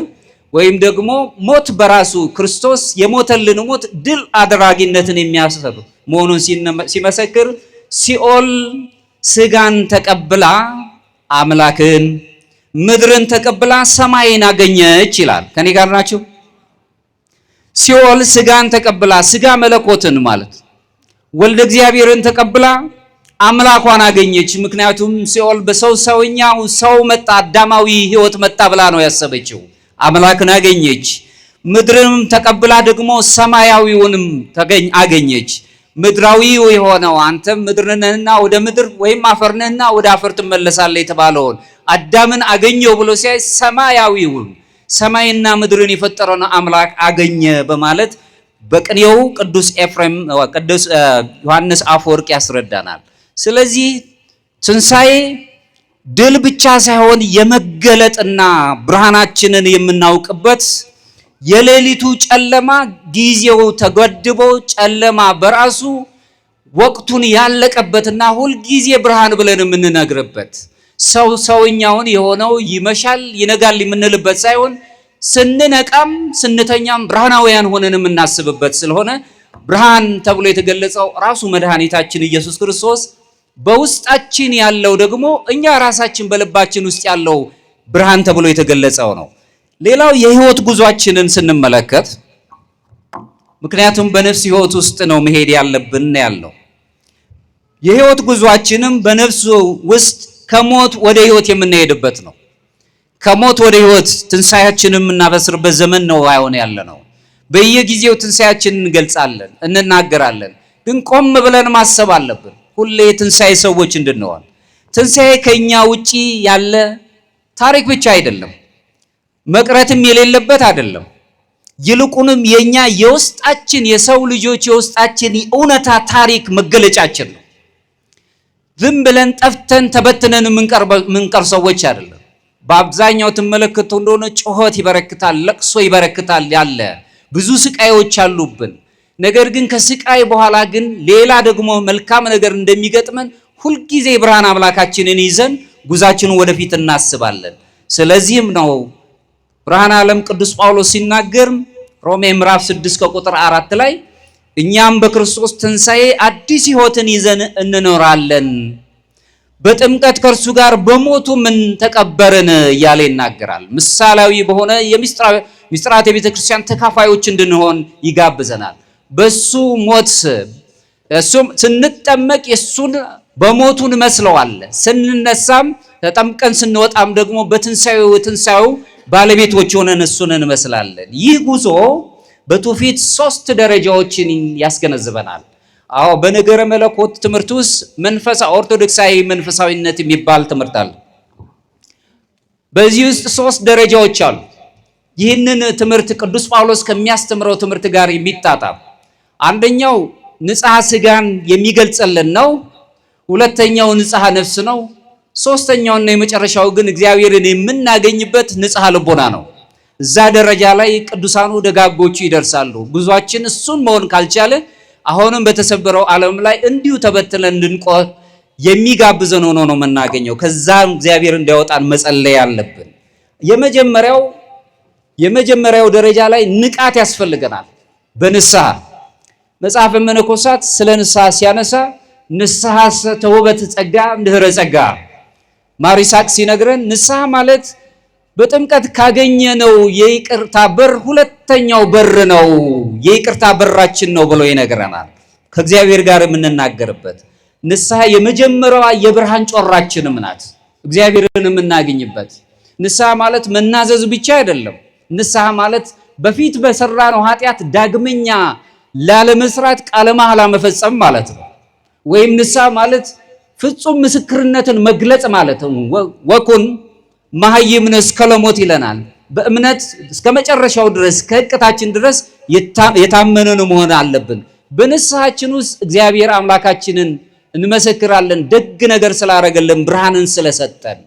ወይም ደግሞ ሞት በራሱ ክርስቶስ የሞተልን ሞት ድል አድራጊነትን የሚያሰብ መሆኑን ሲመሰክር ሲኦል ስጋን ተቀብላ አምላክን፣ ምድርን ተቀብላ ሰማይን አገኘች ይላል። ከኔ ጋር ናችሁ? ሲኦል ስጋን ተቀብላ ስጋ መለኮትን ማለት ወልደ እግዚአብሔርን ተቀብላ አምላኳን አገኘች። ምክንያቱም ሲኦል ሰውኛው ሰው መጣ፣ አዳማዊ ሕይወት መጣ ብላ ነው ያሰበችው። አምላክን አገኘች። ምድርንም ተቀብላ ደግሞ ሰማያዊውንም አገኘች። ምድራዊው የሆነው አንተም ምድርነህና ወደ ምድር ወይም አፈርነህና ወደ አፈር ትመለሳለህ የተባለውን አዳምን አገኘው ብሎ ሲያይ ሰማያዊውን ሰማይና ምድርን የፈጠረውን አምላክ አገኘ በማለት በቅኔው ቅዱስ ዮሐንስ አፈወርቅ ያስረዳናል። ስለዚህ ትንሣኤ ድል ብቻ ሳይሆን የመገለጥና ብርሃናችንን የምናውቅበት የሌሊቱ ጨለማ ጊዜው ተገድቦ ጨለማ በራሱ ወቅቱን ያለቀበትና ሁልጊዜ ብርሃን ብለን የምንነግርበት ሰውኛውን የሆነው ይመሻል ይነጋል የምንልበት ሳይሆን ስንነቃም ስንተኛም ብርሃናውያን ሆነን የምናስብበት ስለሆነ ብርሃን ተብሎ የተገለጸው ራሱ መድኃኒታችን ኢየሱስ ክርስቶስ በውስጣችን ያለው ደግሞ እኛ ራሳችን በልባችን ውስጥ ያለው ብርሃን ተብሎ የተገለጸው ነው። ሌላው የህይወት ጉዟችንን ስንመለከት ምክንያቱም በነፍስ ህይወት ውስጥ ነው መሄድ ያለብን ያለው የህይወት ጉዟችንም በነፍስ ውስጥ ከሞት ወደ ህይወት የምንሄድበት ነው። ከሞት ወደ ህይወት ትንሣኤያችንን የምናበስርበት ዘመን ነው አይሆን ያለ ነው። በየጊዜው ትንሣኤያችንን እንገልጻለን፣ እንናገራለን። ግን ቆም ብለን ማሰብ አለብን። ሁሌ ትንሣኤ ሰዎች እንድንሆን ትንሣኤ ከኛ ውጪ ያለ ታሪክ ብቻ አይደለም፣ መቅረትም የሌለበት አይደለም። ይልቁንም የኛ የውስጣችን የሰው ልጆች የውስጣችን እውነታ ታሪክ መገለጫችን ነው። ዝም ብለን ጠፍተን ተበትነን የምንቀር ሰዎች አይደለም። በአብዛኛው ትመለከቱ እንደሆነ ጩኸት ይበረክታል፣ ለቅሶ ይበረክታል፣ ያለ ብዙ ስቃዮች አሉብን። ነገር ግን ከስቃይ በኋላ ግን ሌላ ደግሞ መልካም ነገር እንደሚገጥመን ሁልጊዜ ብርሃን አምላካችንን ይዘን ጉዛችንን ወደፊት እናስባለን። ስለዚህም ነው ብርሃነ ዓለም ቅዱስ ጳውሎስ ሲናገር ሮሜ ምዕራፍ 6 ከቁጥር 4 ላይ እኛም በክርስቶስ ትንሣኤ አዲስ ሕይወትን ይዘን እንኖራለን፣ በጥምቀት ከእርሱ ጋር በሞቱ ምን ተቀበርን እያለ ይናገራል። ምሳሌያዊ በሆነ የምስጢራተ ቤተ ክርስቲያን ተካፋዮች እንድንሆን ይጋብዘናል። በሱ ሞት እሱም ስንጠመቅ የሱን በሞቱን እንመስለዋለን። ስንነሳም ተጠምቀን ስንወጣም ደግሞ በትንሣኤው ባለቤቶች ሆነን እሱን እንመስላለን። ይህ ጉዞ በትውፊት 3 ደረጃዎችን ያስገነዝበናል። አዎ በነገረ መለኮት ትምህርት ውስጥ ኦርቶዶክሳዊ መንፈሳዊነት የሚባል ትምህርት አለ። በዚህ ውስጥ 3 ደረጃዎች አሉ። ይህንን ትምህርት ቅዱስ ጳውሎስ ከሚያስተምረው ትምህርት ጋር የሚጣጣም አንደኛው ንጽሐ ሥጋን የሚገልጽልን ነው። ሁለተኛው ንጽሐ ነፍስ ነው። ሶስተኛውና የመጨረሻው ግን እግዚአብሔርን የምናገኝበት ንጽሐ ልቦና ነው። እዛ ደረጃ ላይ ቅዱሳኑ ደጋጎቹ ይደርሳሉ። ጉዟችን እሱን መሆን ካልቻለ አሁንም በተሰበረው ዓለም ላይ እንዲሁ ተበትለን እንድንቆይ የሚጋብዘን ሆኖ ነው የምናገኘው። ከዛም እግዚአብሔር እንዲያወጣን መጸለይ አለብን። የመጀመሪያው ደረጃ ላይ ንቃት ያስፈልገናል። በንስሐ መጽሐፈ መነኮሳት ስለ ንስሐ ሲያነሳ ንስሐ ተውበት ጸጋ እምድኅረ ጸጋ ማር ይስሐቅ ሲነግረን ንስሐ ማለት በጥምቀት ካገኘነው የይቅርታ በር ሁለተኛው በር ነው፣ የይቅርታ በራችን ነው ብሎ ይነግረናል። ከእግዚአብሔር ጋር የምንናገርበት ንስሐ የመጀመሪያዋ የብርሃን ጮራችንም ናት፣ እግዚአብሔርን የምናገኝበት። ንስሐ ማለት መናዘዝ ብቻ አይደለም። ንስሐ ማለት በፊት በሰራነው ኃጢአት ዳግመኛ ላለመስራት ቃለ መሐላ መፈጸም ማለት ነው። ወይም ንስሐ ማለት ፍጹም ምስክርነትን መግለጽ ማለት ነው። ወኩን መሐይምነ እስከ ለሞት ይለናል። በእምነት እስከ መጨረሻው ድረስ ከሕቅታችን ድረስ የታመንን መሆን አለብን። በንስሐችን ውስጥ እግዚአብሔር አምላካችንን እንመሰክራለን፣ ደግ ነገር ስላረገልን፣ ብርሃንን ስለሰጠን።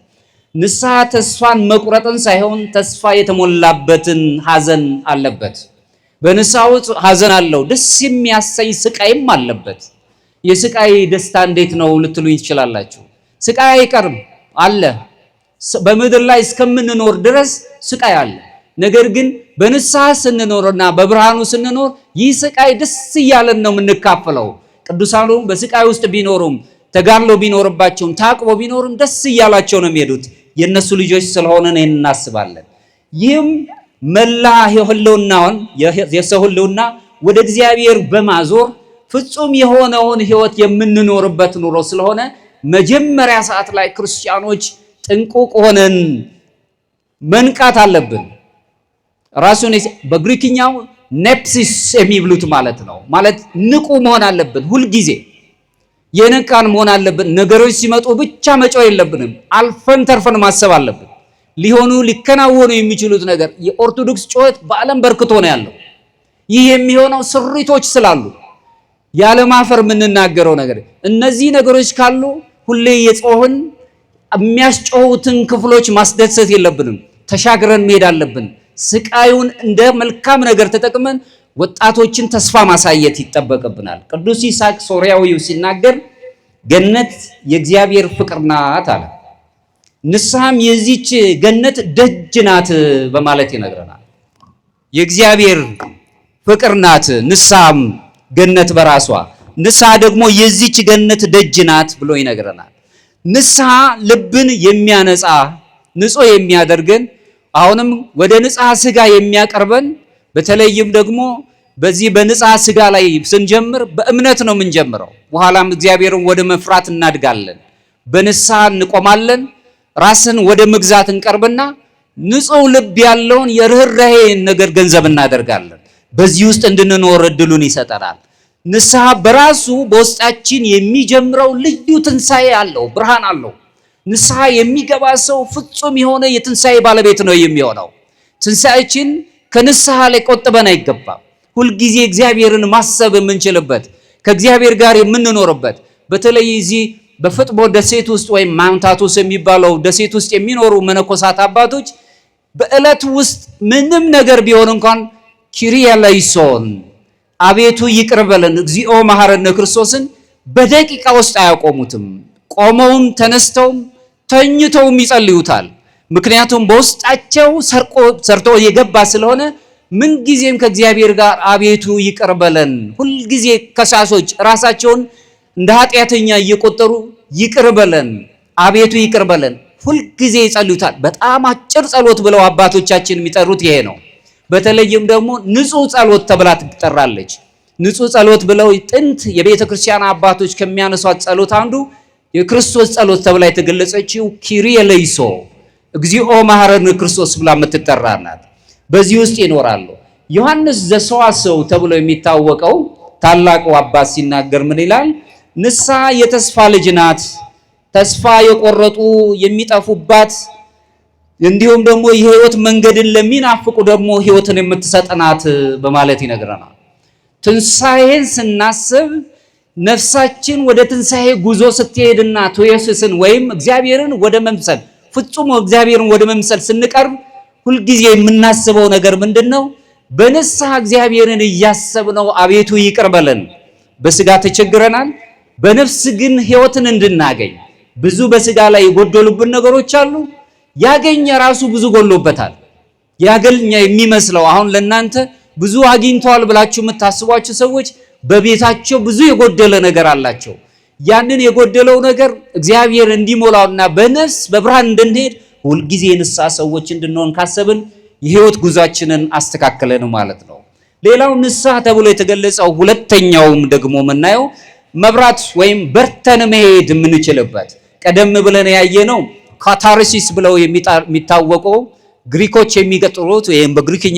ንስሐ ተስፋን መቁረጥን ሳይሆን ተስፋ የተሞላበትን ሐዘን አለበት። በንስሐ ውስጥ ሐዘን አለው፣ ደስ የሚያሰኝ ስቃይም አለበት። የስቃይ ደስታ እንዴት ነው ልትሉኝ ትችላላችሁ። ስቃይ አይቀርም አለ። በምድር ላይ እስከምንኖር ድረስ ስቃይ አለ። ነገር ግን በንስሐ ስንኖርና በብርሃኑ ስንኖር ይህ ስቃይ ደስ እያለን ነው የምንካፈለው። ቅዱሳኑ በስቃይ ውስጥ ቢኖሩም ተጋድሎ ቢኖርባቸውም ታቅቦ ቢኖሩም ደስ እያላቸው ነው የሚሄዱት። የእነሱ ልጆች ስለሆነን ይህን እናስባለን። ይህም መላ ህልውናውን የሰው ህልውና ወደ እግዚአብሔር በማዞር ፍጹም የሆነውን ህይወት የምንኖርበት ኑሮ ስለሆነ መጀመሪያ ሰዓት ላይ ክርስቲያኖች ጥንቁቅ ሆነን መንቃት አለብን። ራሱን በግሪክኛው ኔፕሲስ የሚብሉት ማለት ነው። ማለት ንቁ መሆን አለብን። ሁልጊዜ የነቃን መሆን አለብን። ነገሮች ሲመጡ ብቻ መጮህ የለብንም። አልፈን ተርፈን ማሰብ አለብን። ሊከናወኑ የሚችሉት ነገር የኦርቶዶክስ ጩኸት በዓለም በርክቶ ነው ያለው። ይህ የሚሆነው ስሪቶች ስላሉ ያለማፈር የምንናገረው ነገር እነዚህ ነገሮች ካሉ ሁሌ የጮህን የሚያስጮሁትን ክፍሎች ማስደሰት የለብንም። ተሻግረን መሄድ አለብን። ስቃዩን እንደ መልካም ነገር ተጠቅመን ወጣቶችን ተስፋ ማሳየት ይጠበቅብናል። ቅዱስ ይስሐቅ ሶርያዊው ሲናገር ገነት የእግዚአብሔር ፍቅር ናት አለ። ንስሐም የዚች ገነት ደጅ ናት በማለት ይነግረናል። የእግዚአብሔር ፍቅር ናት ንስሐም ገነት በራሷ፣ ንስሐ ደግሞ የዚች ገነት ደጅ ናት ብሎ ይነግረናል። ንስሐ ልብን የሚያነጻ ንጹህ የሚያደርገን አሁንም ወደ ንጽሐ ሥጋ የሚያቀርበን በተለይም ደግሞ በዚህ በንጽሐ ሥጋ ላይ ስንጀምር በእምነት ነው የምንጀምረው። በኋላም እግዚአብሔርን ወደ መፍራት እናድጋለን። በንስሐ እንቆማለን። ራስን ወደ መግዛት እንቀርብና ንጹህ ልብ ያለውን የርኅራኄ ነገር ገንዘብ እናደርጋለን። በዚህ ውስጥ እንድንኖር እድሉን ይሰጠናል። ንስሐ በራሱ በውስጣችን የሚጀምረው ልዩ ትንሣኤ አለው፣ ብርሃን አለው። ንስሐ የሚገባ ሰው ፍጹም የሆነ የትንሣኤ ባለቤት ነው የሚሆነው። ትንሣኤችን ከንስሐ ላይ ቆጥበን አይገባም። ሁልጊዜ እግዚአብሔርን ማሰብ የምንችልበት ከእግዚአብሔር ጋር የምንኖርበት በተለይ እዚህ በፍጥሞ ደሴት ውስጥ ወይም ማውንት አቶስ የሚባለው ደሴት ውስጥ የሚኖሩ መነኮሳት አባቶች በዕለት ውስጥ ምንም ነገር ቢሆን እንኳን ኪሪያ ላይሶን አቤቱ ይቅር በለን እግዚኦ መሐረነ ክርስቶስን በደቂቃ ውስጥ አያቆሙትም። ቆመውም ተነስተውም ተኝተውም ይጸልዩታል። ምክንያቱም በውስጣቸው ሰርቶ የገባ ስለሆነ ምንጊዜም ከእግዚአብሔር ጋር አቤቱ ይቅር በለን። ሁልጊዜ ከሳሾች ራሳቸውን እንደ ኃጢአተኛ እየቆጠሩ ይቅር በለን አቤቱ ይቅር በለን ሁልጊዜ ይጸልዩታል። በጣም አጭር ጸሎት ብለው አባቶቻችን የሚጠሩት ይሄ ነው። በተለይም ደግሞ ንጹህ ጸሎት ተብላ ትጠራለች። ንጹህ ጸሎት ብለው ጥንት የቤተ ክርስቲያን አባቶች ከሚያነሷት ጸሎት አንዱ የክርስቶስ ጸሎት ተብላ የተገለጸችው ኪሪየ ለይሶ እግዚኦ መሐረነ ክርስቶስ ብላ የምትጠራ ናት። በዚህ ውስጥ ይኖራሉ። ዮሐንስ ዘሰዋስው ተብሎ የሚታወቀው ታላቁ አባት ሲናገር ምን ይላል? ንስሐ የተስፋ ልጅ ናት። ተስፋ የቆረጡ የሚጠፉባት እንዲሁም ደግሞ የህይወት መንገድን ለሚናፍቁ ደግሞ ህይወትን የምትሰጠናት በማለት ይነግረናል። ትንሣኤን ስናስብ ነፍሳችን ወደ ትንሣኤ ጉዞ ስትሄድና ቴዎሲስን ወይም እግዚአብሔርን ወደ መምሰል ፍጹም እግዚአብሔርን ወደ መምሰል ስንቀርብ ሁልጊዜ የምናስበው ነገር ምንድነው? በንስሐ እግዚአብሔርን እያሰብነው አቤቱ ይቅር በለን። በስጋ ተቸግረናል፣ በነፍስ ግን ህይወትን እንድናገኝ ብዙ በስጋ ላይ የጎደሉብን ነገሮች አሉ። ያገኘ ራሱ ብዙ ጎሎበታል። ያገኘ የሚመስለው አሁን ለናንተ ብዙ አግኝተዋል ብላችሁ የምታስቧቸው ሰዎች በቤታቸው ብዙ የጎደለ ነገር አላቸው። ያንን የጎደለው ነገር እግዚአብሔር እንዲሞላውና በነፍስ በብርሃን እንድንሄድ ሁልጊዜ ንስሐ ሰዎች እንድንሆን ካሰብን የህይወት ጉዟችንን አስተካክለን ማለት ነው። ሌላው ንስሐ ተብሎ የተገለጸው ሁለተኛውም ደግሞ የምናየው መብራት ወይም በርተን መሄድ የምንችልበት ቀደም ብለን ያየነው ካታርሲስ ብለው የሚታወቀው ግሪኮች የሚገጥሩት ወይም በግሪክኛ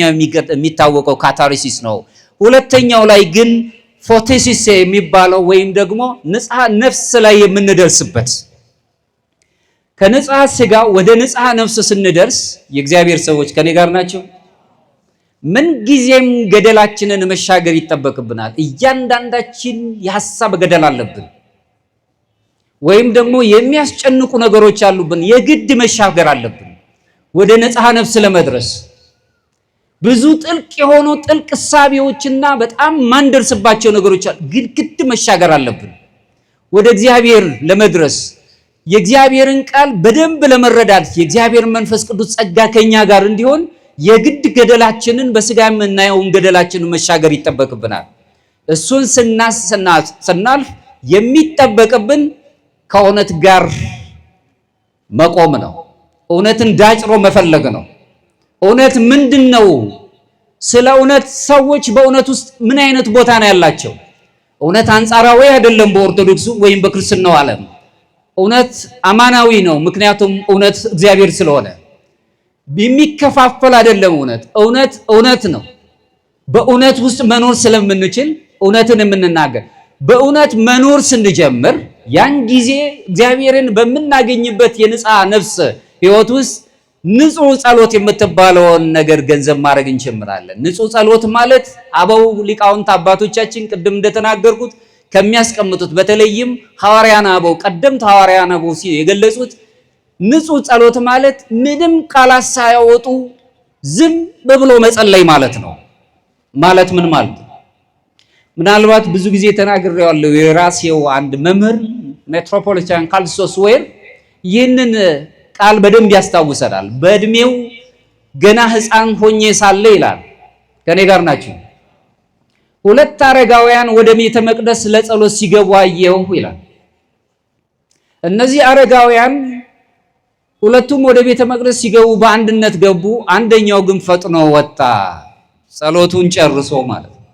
የሚታወቀው ካታርሲስ ነው። ሁለተኛው ላይ ግን ፎቴሲስ የሚባለው ወይም ደግሞ ንጽሐ ነፍስ ላይ የምንደርስበት ከንጽሐ ስጋ ወደ ንጽሐ ነፍስ ስንደርስ የእግዚአብሔር ሰዎች ከኔ ጋር ናቸው። ምን ጊዜም ገደላችንን መሻገር ይጠበቅብናል። እያንዳንዳችን የሐሳብ ገደል አለብን፣ ወይም ደግሞ የሚያስጨንቁ ነገሮች አሉብን። የግድ መሻገር አለብን ወደ ንጽሐ ነፍስ ለመድረስ። ብዙ ጥልቅ የሆኑ ጥልቅ እሳቤዎችና በጣም ማንደርስባቸው ነገሮች አሉ፣ ግን ግድ መሻገር አለብን ወደ እግዚአብሔር ለመድረስ። የእግዚአብሔርን ቃል በደንብ ለመረዳት የእግዚአብሔር መንፈስ ቅዱስ ጸጋ ከኛ ጋር እንዲሆን የግድ ገደላችንን በስጋ የምናየውን ገደላችንን መሻገር ይጠበቅብናል። እሱን ስናልፍ የሚጠበቅብን ከእውነት ጋር መቆም ነው። እውነትን ዳጭሮ መፈለግ ነው። እውነት ምንድን ነው? ስለ እውነት ሰዎች በእውነት ውስጥ ምን አይነት ቦታ ነው ያላቸው? እውነት አንጻራዊ አይደለም። በኦርቶዶክሱ ወይም በክርስትናው ዓለም እውነት አማናዊ ነው። ምክንያቱም እውነት እግዚአብሔር ስለሆነ የሚከፋፈል አይደለም። እውነት ነው። በእውነት ውስጥ መኖር ስለምንችል እውነትን የምንናገር በእውነት መኖር ስንጀምር ያን ጊዜ እግዚአብሔርን በምናገኝበት የንጽሐ ነፍስ ህይወት ውስጥ ንጹህ ጸሎት የምትባለውን ነገር ገንዘብ ማድረግ እንጀምራለን። ንጹህ ጸሎት ማለት አበው ሊቃውንት አባቶቻችን ቅድም እንደተናገርኩት ከሚያስቀምጡት በተለይም ሐዋርያን አበው ቀደምት ሐዋርያን አበው የገለጹት ንጹህ ጸሎት ማለት ምንም ቃላት ሳያወጡ ዝም ብሎ መጸለይ ማለት ነው። ማለት ምን ማለት ነው? ምናልባት ብዙ ጊዜ ተናግሬዋለሁ። የራሴው አንድ መምህር ሜትሮፖሊታን ካልሶስ ዌር ይህንን ቃል በደንብ ያስታውሰናል። በእድሜው ገና ሕፃን ሆኜ ሳለ ይላል። ከኔ ጋር ናችሁ? ሁለት አረጋውያን ወደ ቤተ መቅደስ ለጸሎት ሲገቡ አየሁ ይላል። እነዚህ አረጋውያን ሁለቱም ወደ ቤተ መቅደስ ሲገቡ በአንድነት ገቡ። አንደኛው ግን ፈጥኖ ወጣ፣ ጸሎቱን ጨርሶ ማለት ነው።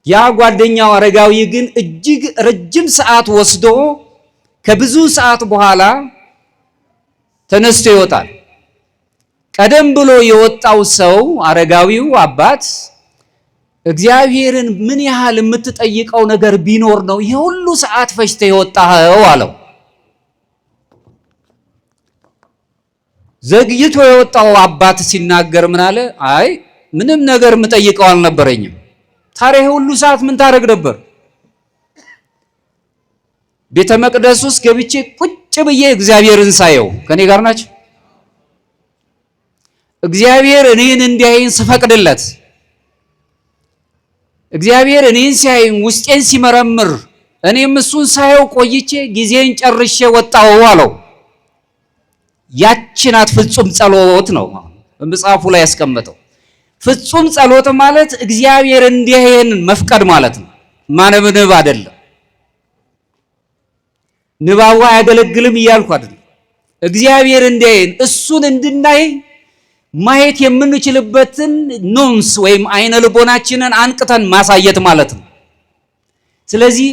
ያ ጓደኛው አረጋዊ ግን እጅግ ረጅም ሰዓት ወስዶ ከብዙ ሰዓት በኋላ ተነስቶ ይወጣል። ቀደም ብሎ የወጣው ሰው አረጋዊው አባት እግዚአብሔርን ምን ያህል የምትጠይቀው ነገር ቢኖር ነው ይሄ ሁሉ ሰዓት ፈጅተ የወጣኸው አለው። ዘግይቶ የወጣው አባት ሲናገር ምን አለ? አይ ምንም ነገር የምጠይቀው አልነበረኝም። ታዲያ ሁሉ ሰዓት ምን ታደርግ ነበር? ቤተ መቅደስ ውስጥ ገብቼ ቁጭ ብዬ እግዚአብሔርን ሳየው። ከኔ ጋር ናቸው? እግዚአብሔር እኔን እንዲያይን ስፈቅድለት፣ እግዚአብሔር እኔን ሲያይን ውስጤን ሲመረምር፣ እኔም እሱን ሳየው ቆይቼ ጊዜን ጨርሼ ወጣሁ አለው። ያቺ ናት ፍጹም ጸሎት ነው መጽሐፉ ላይ ያስቀመጠው። ፍጹም ጸሎት ማለት እግዚአብሔር እንዲያየን መፍቀድ ማለት ነው። ማነብንብ አይደለም። ንባቡ አያገለግልም እያልኩ አይደለም። እግዚአብሔር እንዲያየን እሱን እንድናይ ማየት የምንችልበትን ኖንስ ወይም አይነ ልቦናችንን አንቅተን ማሳየት ማለት ነው። ስለዚህ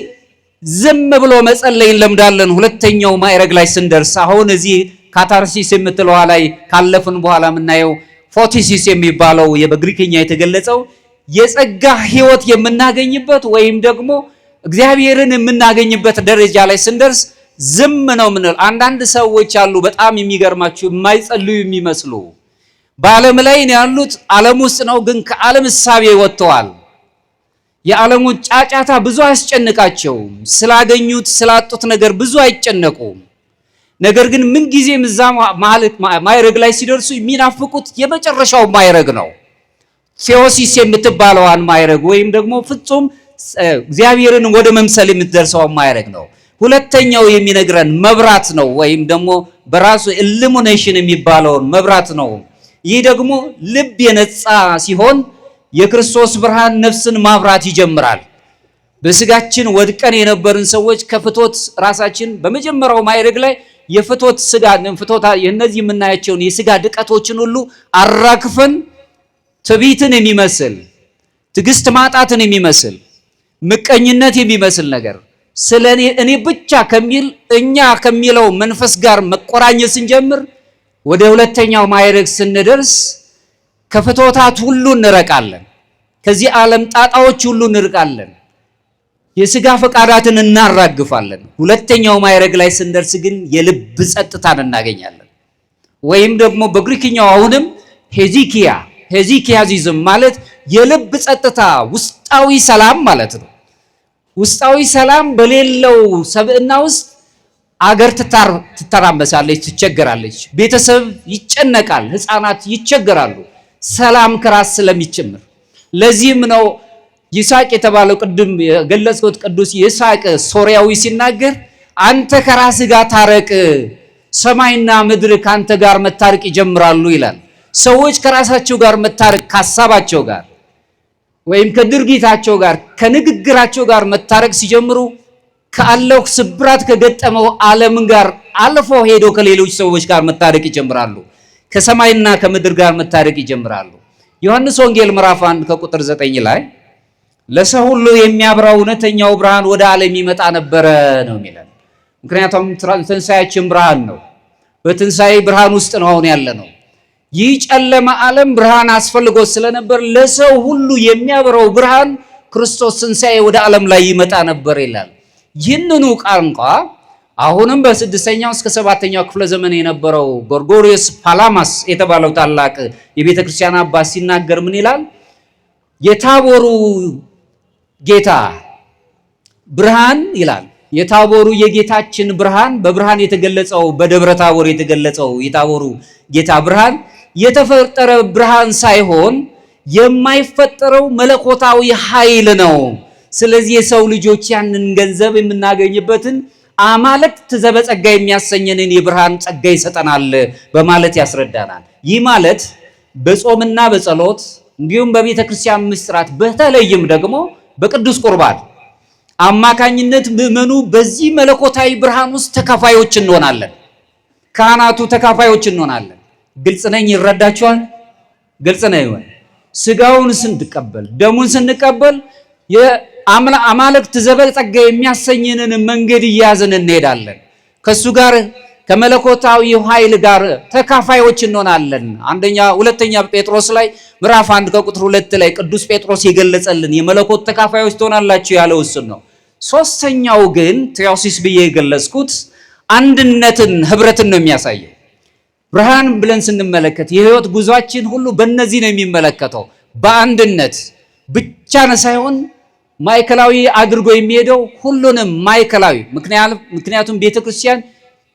ዝም ብሎ መጸለይ እንለምዳለን። ሁለተኛው ማዕረግ ላይ ስንደርስ አሁን እዚህ ካታርሲስ የምትለዋ ላይ ካለፍን በኋላ የምናየው ፎቲሲስ የሚባለው በግሪክኛ የተገለጸው የጸጋ ህይወት የምናገኝበት ወይም ደግሞ እግዚአብሔርን የምናገኝበት ደረጃ ላይ ስንደርስ ዝም ነው ምንል። አንዳንድ ሰዎች አሉ በጣም የሚገርማችሁ የማይጸልዩ የሚመስሉ በዓለም ላይ ነው ያሉት፣ ዓለም ውስጥ ነው ግን ከዓለም እሳቤ ወጥተዋል። የዓለሙ ጫጫታ ብዙ አያስጨንቃቸውም። ስላገኙት ስላጡት ነገር ብዙ አይጨነቁም። ነገር ግን ምን ጊዜም እዛ ማዕረግ ላይ ሲደርሱ የሚናፍቁት የመጨረሻው ማዕረግ ነው። ቴዎሲስ የምትባለዋን ማዕረግ ወይም ደግሞ ፍጹም እግዚአብሔርን ወደ መምሰል የምትደርሰው ማዕረግ ነው። ሁለተኛው የሚነግረን መብራት ነው ወይም ደግሞ በራሱ ኢሉሚኔሽን የሚባለውን መብራት ነው። ይህ ደግሞ ልብ የነጻ ሲሆን የክርስቶስ ብርሃን ነፍስን ማብራት ይጀምራል። በስጋችን ወድቀን የነበርን ሰዎች ከፍቶት ራሳችን በመጀመሪያው ማዕረግ ላይ የፍቶት ስጋ የነዚህ የምናያቸውን የስጋ ድቀቶችን ሁሉ አራክፈን ትዕቢትን የሚመስል ትዕግስት ማጣትን የሚመስል ምቀኝነት የሚመስል ነገር ስለኔ እኔ ብቻ ከሚል እኛ ከሚለው መንፈስ ጋር መቆራኘት ስንጀምር ወደ ሁለተኛው ማዕረግ ስንደርስ ከፍቶታት ሁሉ እንርቃለን። ከዚህ ዓለም ጣጣዎች ሁሉ እንርቃለን። የስጋ ፈቃዳትን እናራግፋለን። ሁለተኛው ማዕረግ ላይ ስንደርስ ግን የልብ ጸጥታን እናገኛለን። ወይም ደግሞ በግሪክኛው አሁንም ሄዚኪያዚዝም ማለት የልብ ጸጥታ፣ ውስጣዊ ሰላም ማለት ነው። ውስጣዊ ሰላም በሌለው ሰብዕና ውስጥ አገር ትተራመሳለች፣ ትቸገራለች። ቤተሰብ ይጨነቃል፣ ህፃናት ይቸገራሉ። ሰላም ከራስ ስለሚጨምር ለዚህም ነው ይስሐቅ የተባለው ቅድም የገለጽኩት ቅዱስ ይስሐቅ ሶርያዊ ሲናገር አንተ ከራስ ጋር ታረቅ፣ ሰማይና ምድር ካንተ ጋር መታረቅ ይጀምራሉ ይላል። ሰዎች ከራሳቸው ጋር መታረቅ ከሀሳባቸው ጋር ወይም ከድርጊታቸው ጋር ከንግግራቸው ጋር መታረቅ ሲጀምሩ ካለው ስብራት ከገጠመው ዓለም ጋር አልፎ ሄዶ ከሌሎች ሰዎች ጋር መታረቅ ይጀምራሉ። ከሰማይና ከምድር ጋር መታረቅ ይጀምራሉ። ዮሐንስ ወንጌል ምዕራፍ 1 ከቁጥር 9 ላይ ለሰው ሁሉ የሚያበራው እውነተኛው ብርሃን ወደ ዓለም ይመጣ ነበረ ነው የሚለን። ምክንያቱም ትንሣኤያችን ብርሃን ነው። በትንሣኤ ብርሃን ውስጥ ነው አሁን ያለ ነው። ይህ ጨለማ ዓለም ብርሃን አስፈልጎት ስለነበር ለሰው ሁሉ የሚያበራው ብርሃን ክርስቶስ ትንሣኤ ወደ ዓለም ላይ ይመጣ ነበር ይላል። ይህንኑ ቋንቋ አሁንም በ6ኛው እስከ 7ኛው ክፍለ ዘመን የነበረው ጎርጎሪዮስ ፓላማስ የተባለው ታላቅ የቤተ ክርስቲያን አባት ሲናገር ምን ይላል? የታቦሩ ጌታ ብርሃን ይላል። የታቦሩ የጌታችን ብርሃን በብርሃን የተገለጸው በደብረ ታቦር የተገለጸው የታቦሩ ጌታ ብርሃን የተፈጠረ ብርሃን ሳይሆን የማይፈጠረው መለኮታዊ ኃይል ነው። ስለዚህ የሰው ልጆች ያንን ገንዘብ የምናገኝበትን አማልክት ዘበጸጋ የሚያሰኘንን የብርሃን ጸጋ ይሰጠናል በማለት ያስረዳናል። ይህ ማለት በጾምና በጸሎት እንዲሁም በቤተ ክርስቲያን ምስጢራት በተለይም ደግሞ በቅዱስ ቁርባን አማካኝነት ምእመኑ በዚህ መለኮታዊ ብርሃን ውስጥ ተካፋዮች እንሆናለን። ካህናቱ ተካፋዮች እንሆናለን። ግልጽ ነኝ? ይረዳችኋል? ግልጽ ነው። ስጋውን ስንቀበል ደሙን ስንቀበል የአማልክት ዘበጸጋ የሚያሰኝንን መንገድ እያዝን እንሄዳለን። ከሱ ጋር ከመለኮታዊ ኃይል ጋር ተካፋዮች እንሆናለን። ሁለተኛ ጴጥሮስ ላይ ምዕራፍ 1 ከቁጥር 2 ላይ ቅዱስ ጴጥሮስ የገለጸልን የመለኮት ተካፋዮች ትሆናላችሁ ያለው እሱን ነው። ሶስተኛው ግን ቴዎሲስ ብዬ የገለጽኩት አንድነትን፣ ህብረትን ነው የሚያሳየው። ብርሃን ብለን ስንመለከት የህይወት ጉዟችን ሁሉ በእነዚህ ነው የሚመለከተው። በአንድነት ብቻ ነው ሳይሆን ማዕከላዊ አድርጎ የሚሄደው ሁሉንም ማዕከላዊ። ምክንያቱም ቤተክርስቲያን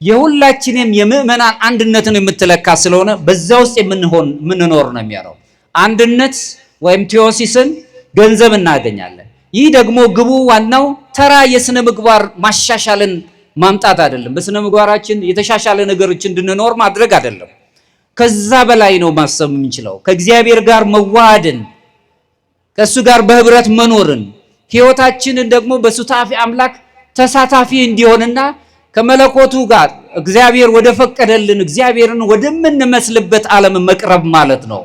የሁላችንም የምእመናን አንድነትን የምትለካ ስለሆነ በዛ ውስጥ የምንኖር ነው የሚያለው። አንድነት ወይም ቴዎሲስን ገንዘብ እናገኛለን። ይህ ደግሞ ግቡ ዋናው ተራ የስነ ምግባር ማሻሻልን ማምጣት አይደለም። በስነ ምግባራችን የተሻሻለ ነገሮች እንድንኖር ማድረግ አይደለም። ከዛ በላይ ነው ማሰብ የምንችለው። ከእግዚአብሔር ጋር መዋሃድን፣ ከእሱ ጋር በህብረት መኖርን፣ ህይወታችንን ደግሞ በሱታፊ አምላክ ተሳታፊ እንዲሆንና ከመለኮቱ ጋር እግዚአብሔር ወደ ፈቀደልን እግዚአብሔርን ወደምንመስልበት ዓለም መቅረብ ማለት ነው።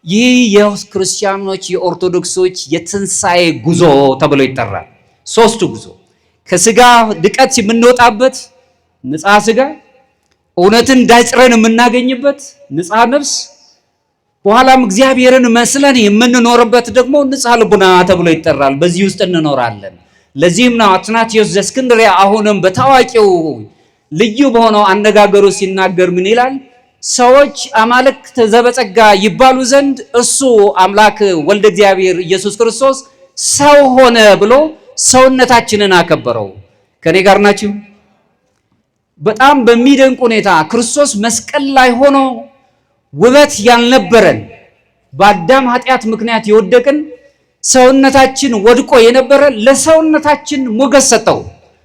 ይህ የክርስቲያኖች የኦርቶዶክሶች የትንሣኤ ጉዞ ተብሎ ይጠራል። ሶስቱ ጉዞ ከስጋ ድቀት የምንወጣበት ንጽሐ ስጋ፣ እውነትን ዳጭረን የምናገኝበት ንጽሐ ነፍስ፣ በኋላም እግዚአብሔርን መስለን የምንኖርበት ደግሞ ንጽሐ ልቡና ተብሎ ይጠራል። በዚህ ውስጥ እንኖራለን። ለዚህም ነው አትናቴዎስ ዘእስክንድርያ አሁንም በታዋቂው ልዩ በሆነው አነጋገሩ ሲናገር ምን ይላል? ሰዎች አማልክት ዘበጸጋ ይባሉ ዘንድ እሱ አምላክ ወልደ እግዚአብሔር ኢየሱስ ክርስቶስ ሰው ሆነ ብሎ ሰውነታችንን አከበረው። ከኔ ጋር ናችሁ? በጣም በሚደንቅ ሁኔታ ክርስቶስ መስቀል ላይ ሆኖ ውበት ያልነበረን በአዳም ኃጢአት ምክንያት የወደቅን ሰውነታችን ወድቆ የነበረ ለሰውነታችን ሞገስ ሰጠው።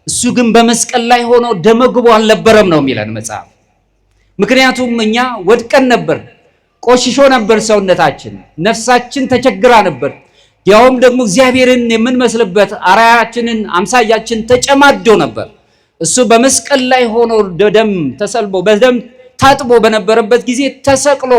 እሱ ግን በመስቀል ላይ ሆኖ ደመግቦ አልነበረም ነው የሚለን መጽሐፍ። ምክንያቱም እኛ ወድቀን ነበር፣ ቆሽሾ ነበር ሰውነታችን፣ ነፍሳችን ተቸግራ ነበር። ያውም ደግሞ እግዚአብሔርን የምንመስልበት አርአያችንን አምሳያችን ተጨማዶ ነበር። እሱ በመስቀል ላይ ሆኖ ደም ተሰልቦ በደም ታጥቦ በነበረበት ጊዜ ተሰቅሎ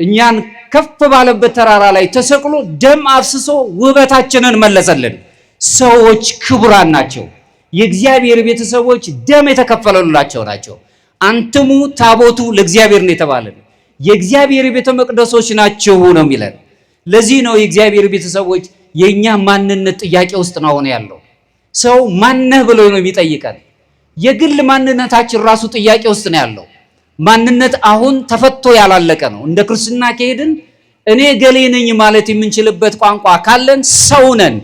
እኛን ከፍ ባለበት ተራራ ላይ ተሰቅሎ ደም አፍስሶ ውበታችንን መለሰልን። ሰዎች ክቡራን ናቸው። የእግዚአብሔር ቤተሰቦች ደም የተከፈለላቸው ናቸው። አንትሙ ታቦቱ ለእግዚአብሔር ነው የተባለን። የእግዚአብሔር ቤተ መቅደሶች ናቸው ነው የሚለን። ለዚህ ነው የእግዚአብሔር ቤተሰቦች የኛ ማንነት ጥያቄ ውስጥ ነው ያለው። ሰው ማነህ ብሎ ነው የሚጠይቀን። የግል ማንነታችን ራሱ ጥያቄ ውስጥ ነው ያለው። ማንነት አሁን ተፈቶ ያላለቀ ነው። እንደ ክርስትና ከሄድን እኔ ገሌ ነኝ ማለት የምንችልበት ቋንቋ ካለን ሰው ነን።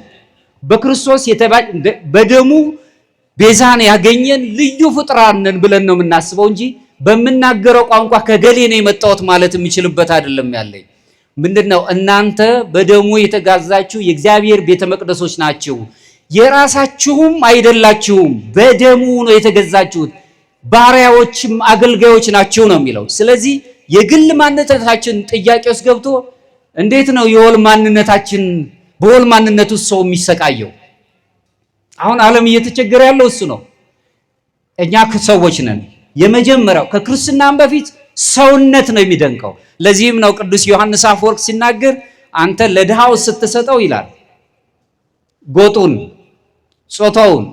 በክርስቶስ በደሙ ቤዛን ያገኘን ልዩ ፍጥራን ነን ብለን ነው የምናስበው እንጂ በምናገረው ቋንቋ ከገሌ ነው የመጣሁት ማለት የምችልበት አይደለም ያለኝ። ምንድነው? እናንተ በደሙ የተጋዛችሁ የእግዚአብሔር ቤተ መቅደሶች ናችሁ፣ የራሳችሁም አይደላችሁም፣ በደሙ ነው የተገዛችሁት፣ ባሪያዎችም አገልጋዮች ናችሁ ነው የሚለው። ስለዚህ የግል ማንነታችን ጥያቄ ውስጥ ገብቶ እንዴት ነው የወል ማንነታችን በወል ማንነቱ ሰው የሚሰቃየው? አሁን ዓለም እየተቸገረ ያለው እሱ ነው። እኛ ሰዎች ነን። የመጀመሪያው ከክርስትናም በፊት ሰውነት ነው የሚደንቀው። ለዚህም ነው ቅዱስ ዮሐንስ አፈወርቅ ሲናገር አንተ ለድሃው ስትሰጠው ይላል ጎጡን፣ ጾታውን፣